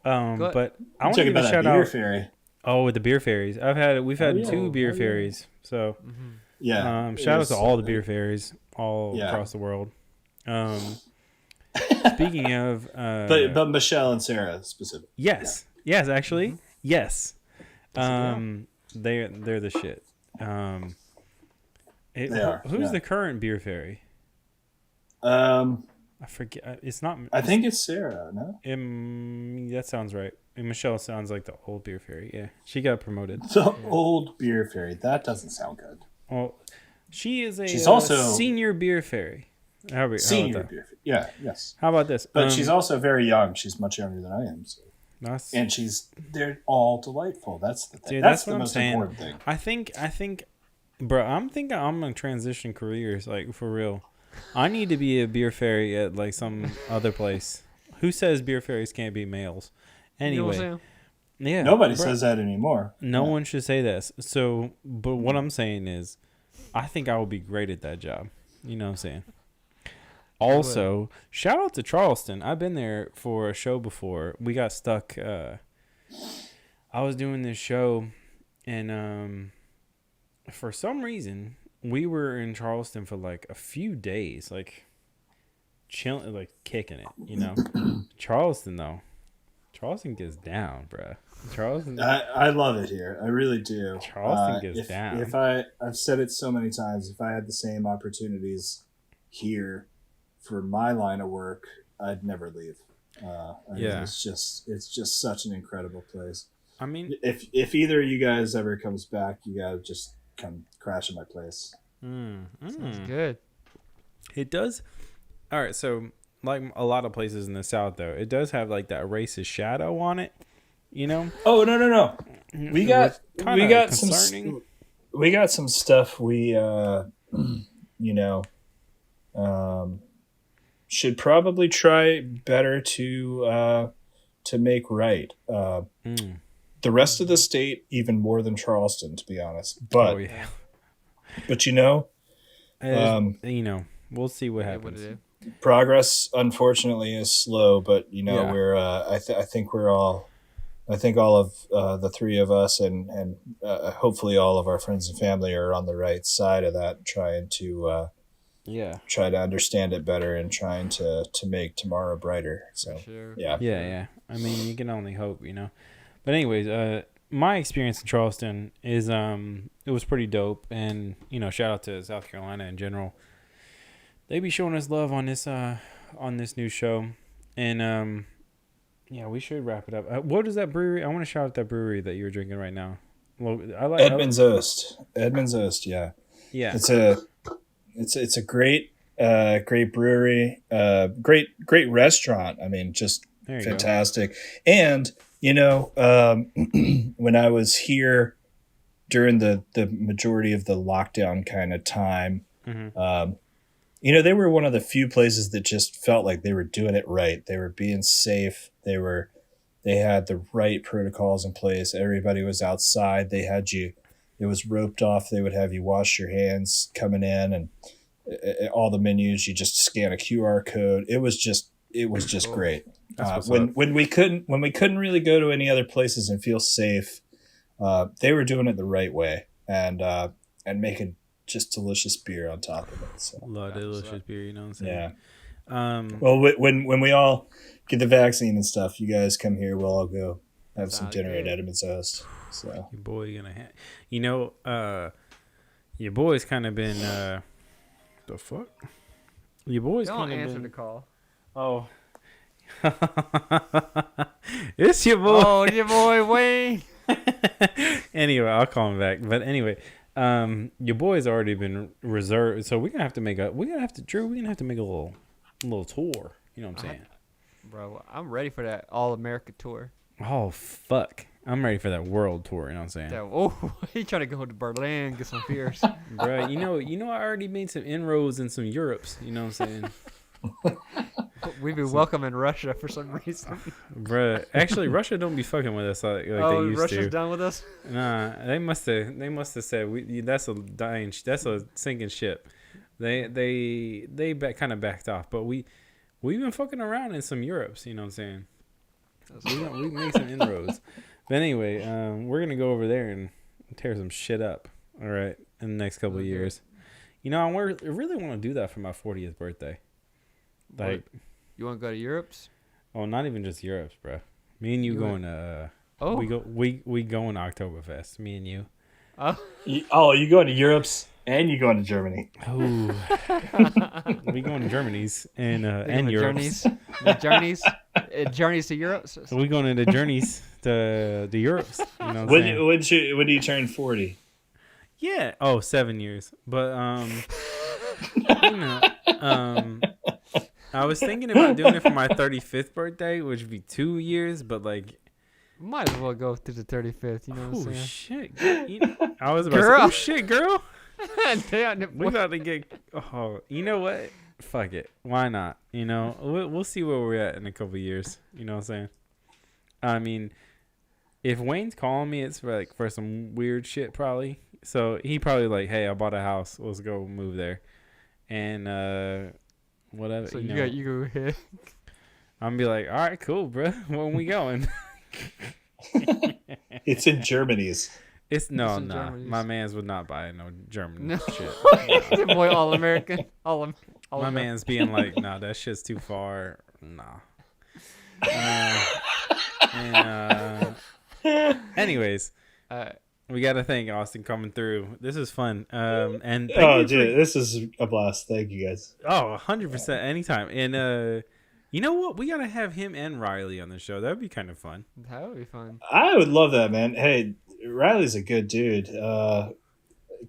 I want to give a shout out. Fairy. Oh, with the beer fairies, we've had 2 beer fairies. So shout out to all the beer fairies all across the world. Speaking of, but Michelle and Sarah specifically. Yes, actually, yes. They're the shit. They are. Who's the current beer fairy? I forget. It's not. I think it's Sarah. No. That sounds right. And Michelle sounds like the old beer fairy. Yeah, she got promoted. The old beer fairy. That doesn't sound good. Well, she is she's also senior beer fairy. Senior beer fairy. Yeah. Yes. How about this? But she's also very young. She's much younger than I am. So. And they're all delightful. That's the thing. Dude, that's what the I'm most saying. important thing. I think, bro. I'm thinking I'm gonna transition careers, like for real. I need to be a beer fairy at like some other place. Who says beer fairies can't be males? Anyway, yeah. Nobody says that anymore. No one should say this. So, but what I'm saying is, I think I will be great at that job. You know what I'm saying? Also, shout out to Charleston. I've been there for a show before. We got stuck. I was doing this show, and for some reason, we were in Charleston for like a few days, like chilling, like kicking it. You know, Charleston gets down, bruh. Charleston. I love it here. I really do. Charleston gets down. If I've said it so many times, if I had the same opportunities here for my line of work, I'd never leave. It's just such an incredible place. I mean, if either of you guys ever comes back, you gotta just come crash at my place. Sounds good. It does. All right, so like a lot of places in the South, though, it does have like that racist shadow on it. You know? Oh no! We got some stuff we should probably try better to make right. The rest of the state, even more than Charleston, to be honest. But we'll see what happens. Progress, unfortunately, is slow. But we're I think all of the three of us and hopefully all of our friends and family are on the right side of that, trying to try to understand it better and trying to make tomorrow brighter. So yeah. I mean, you can only hope, But anyways, my experience in Charleston is it was pretty dope, and shout out to South Carolina in general. They be showing us love on this new show, and Yeah, we should wrap it up. What is that brewery? I want to shout out that brewery that you're drinking right now. Well, Edmund's Oast. Edmund's Oast. Yeah. Yeah. It's a great brewery. Great restaurant. I mean, just fantastic. Go. And when I was here during the majority of the lockdown kind of time, they were one of the few places that just felt like they were doing it right. They were being safe. They had the right protocols in place. Everybody was outside. They had you. It was roped off. They would have you wash your hands coming in, and all the menus. You just scan a QR code. It was just great. When we couldn't really go to any other places and feel safe, they were doing it the right way and making just delicious beer on top of it. So. Love delicious beer, you know what I'm saying? Yeah. Well, when we all get the vaccine and stuff, you guys come here. We'll all go have some dinner at Edmund's House. So your boy gonna your boy's kind of been the fuck. Your boy's don't answer the call. Oh. It's your boy. Oh, your boy Wayne. Anyway, I'll call him back. But anyway, your boy's already been reserved, so we're gonna have to make a little tour. You know what I'm saying? Bro, I'm ready for that All America tour. Oh fuck. I'm ready for that world tour, you know what I'm saying? He trying to go to Berlin, get some beers. Bro, I already made some inroads in some Europes, you know what I'm saying? We've been welcoming Russia for some reason. Bruh, actually, Russia don't be fucking with us like they used Russia's to. done with us? Nah, they must have said that's a sinking ship. They kind of backed off, but we've been fucking around in some Europes, you know what I'm saying? We made some inroads. But anyway, we're gonna go over there and tear some shit up. All right, in the next couple of years. I really want to do that for my 40th birthday. Like, you want to go to Europe's? Oh, not even just Europe's, bro. Me and you going to. We go in Oktoberfest. Me and you. You going to Europe's and you going to Germany? Oh, we going to Germany's and Europe's. Journeys to Europe. So we going into journeys to Europe's. You know when do you turn 40? Yeah. 7 years. But I was thinking about doing it for my 35th birthday, which would be 2 years, but like, might as well go to the 35th. You know what I'm saying? Shit! I was about to say, oh shit, girl. We about to get. Oh, you know what? Fuck it. Why not? We'll see where we're at in a couple years. You know what I'm saying? I mean, if Wayne's calling me, it's for some weird shit probably. So he probably like, hey, I bought a house. Let's go move there, and whatever. So you go ahead. I'm gonna be like, all right, cool, bro. When we going? It's in Germany's. No. My man's would not buy no German shit. Your boy All American. My man's being like, nah, that shit's too far. Nah. Anyways, we got to thank Austin coming through. This is fun. And this is a blast. Thank you guys. 100% anytime. And you know what? We got to have him and Riley on the show. That would be kind of fun. That would be fun. I would love that, man. Hey, Riley's a good dude.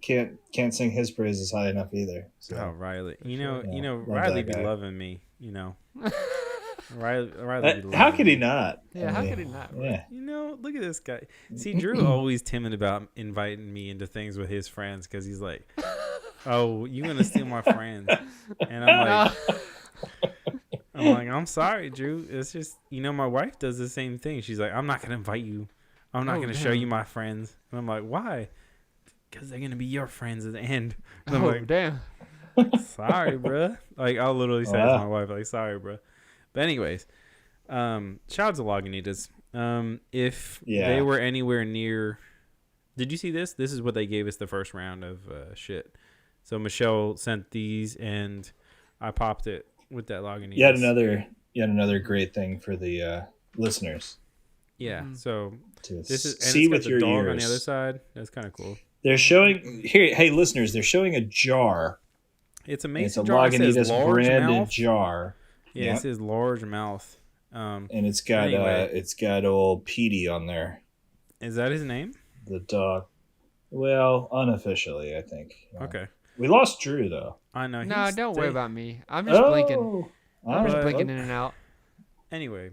Can't sing his praises high enough either. So. Oh, Riley. Riley be loving me, Riley how could he not? Yeah, how could he not? Yeah. Look at this guy. See, Drew always timid about inviting me into things with his friends because he's like, oh, you going to steal my friends. And I'm like, I'm sorry, Drew. It's just, my wife does the same thing. She's like, I'm not going to invite you. I'm not going to show you my friends. And I'm like, why? Because they're going to be your friends at the end. And I'm like, damn. Sorry, bro. Like, I'll literally say to my wife, like, sorry, bro. But anyways, shout out to Lagunitas. If they were anywhere near, did you see this? This is what they gave us the first round of shit. So Michelle sent these, and I popped it with that Lagunitas. Yet another great thing for the listeners. Yeah. So this is see with your dog ears on the other side. That's kind of cool. They're showing here. Hey, listeners, they're showing a jar. It's a mason jar. Lagunitas It says Lagunitas branded mouth. jar. Yeah, it says large mouth. And it's got old Petey on there. Is that his name? The dog. Well, unofficially, I think. Okay. We lost Drew though. I know. No, don't worry about me. I'm just blinking. I'm just blinking in and out. Anyway,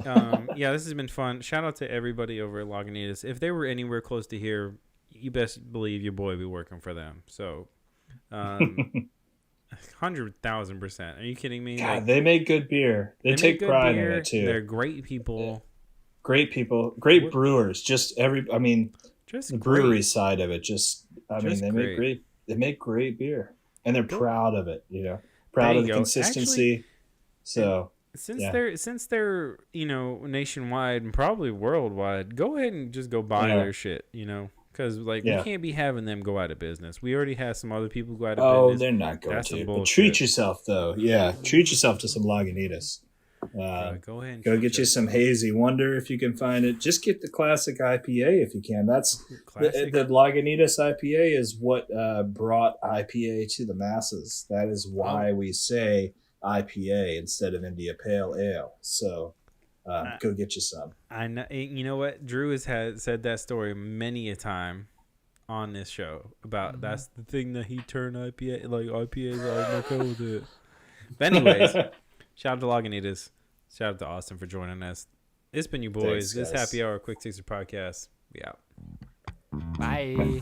yeah, this has been fun. Shout out to everybody over at Lagunitas. If they were anywhere close to here, you best believe your boy be working for them. So, 100,000%. Are you kidding me? God, they make good beer. They take pride in it too. They're great people. Yeah. Great people. Great brewers. The brewery side of it. They make great beer, and they're proud of it. Proud of the consistency. Actually, so since they're nationwide and probably worldwide, go ahead and just go buy their shit. Because we can't be having them go out of business. We already have some other people go out of business. Oh, they're not going to. But treat yourself though. Yeah, treat yourself to some Lagunitas. Go ahead. And go get you some Hazy Wonder if you can find it. Just get the classic IPA if you can. That's the Lagunitas IPA is what brought IPA to the masses. That is why we say IPA instead of India Pale Ale. So go get you some. I know. You know what? Drew has said that story many a time on this show about that's the thing that he turned IPA like IPAs. I'm not cool with it. But anyways. Shout out to Lagunitas. Shout out to Austin for joining us. It's been you boys. Thanks, this Happy Hour Quick Sixer podcast. We out. Bye.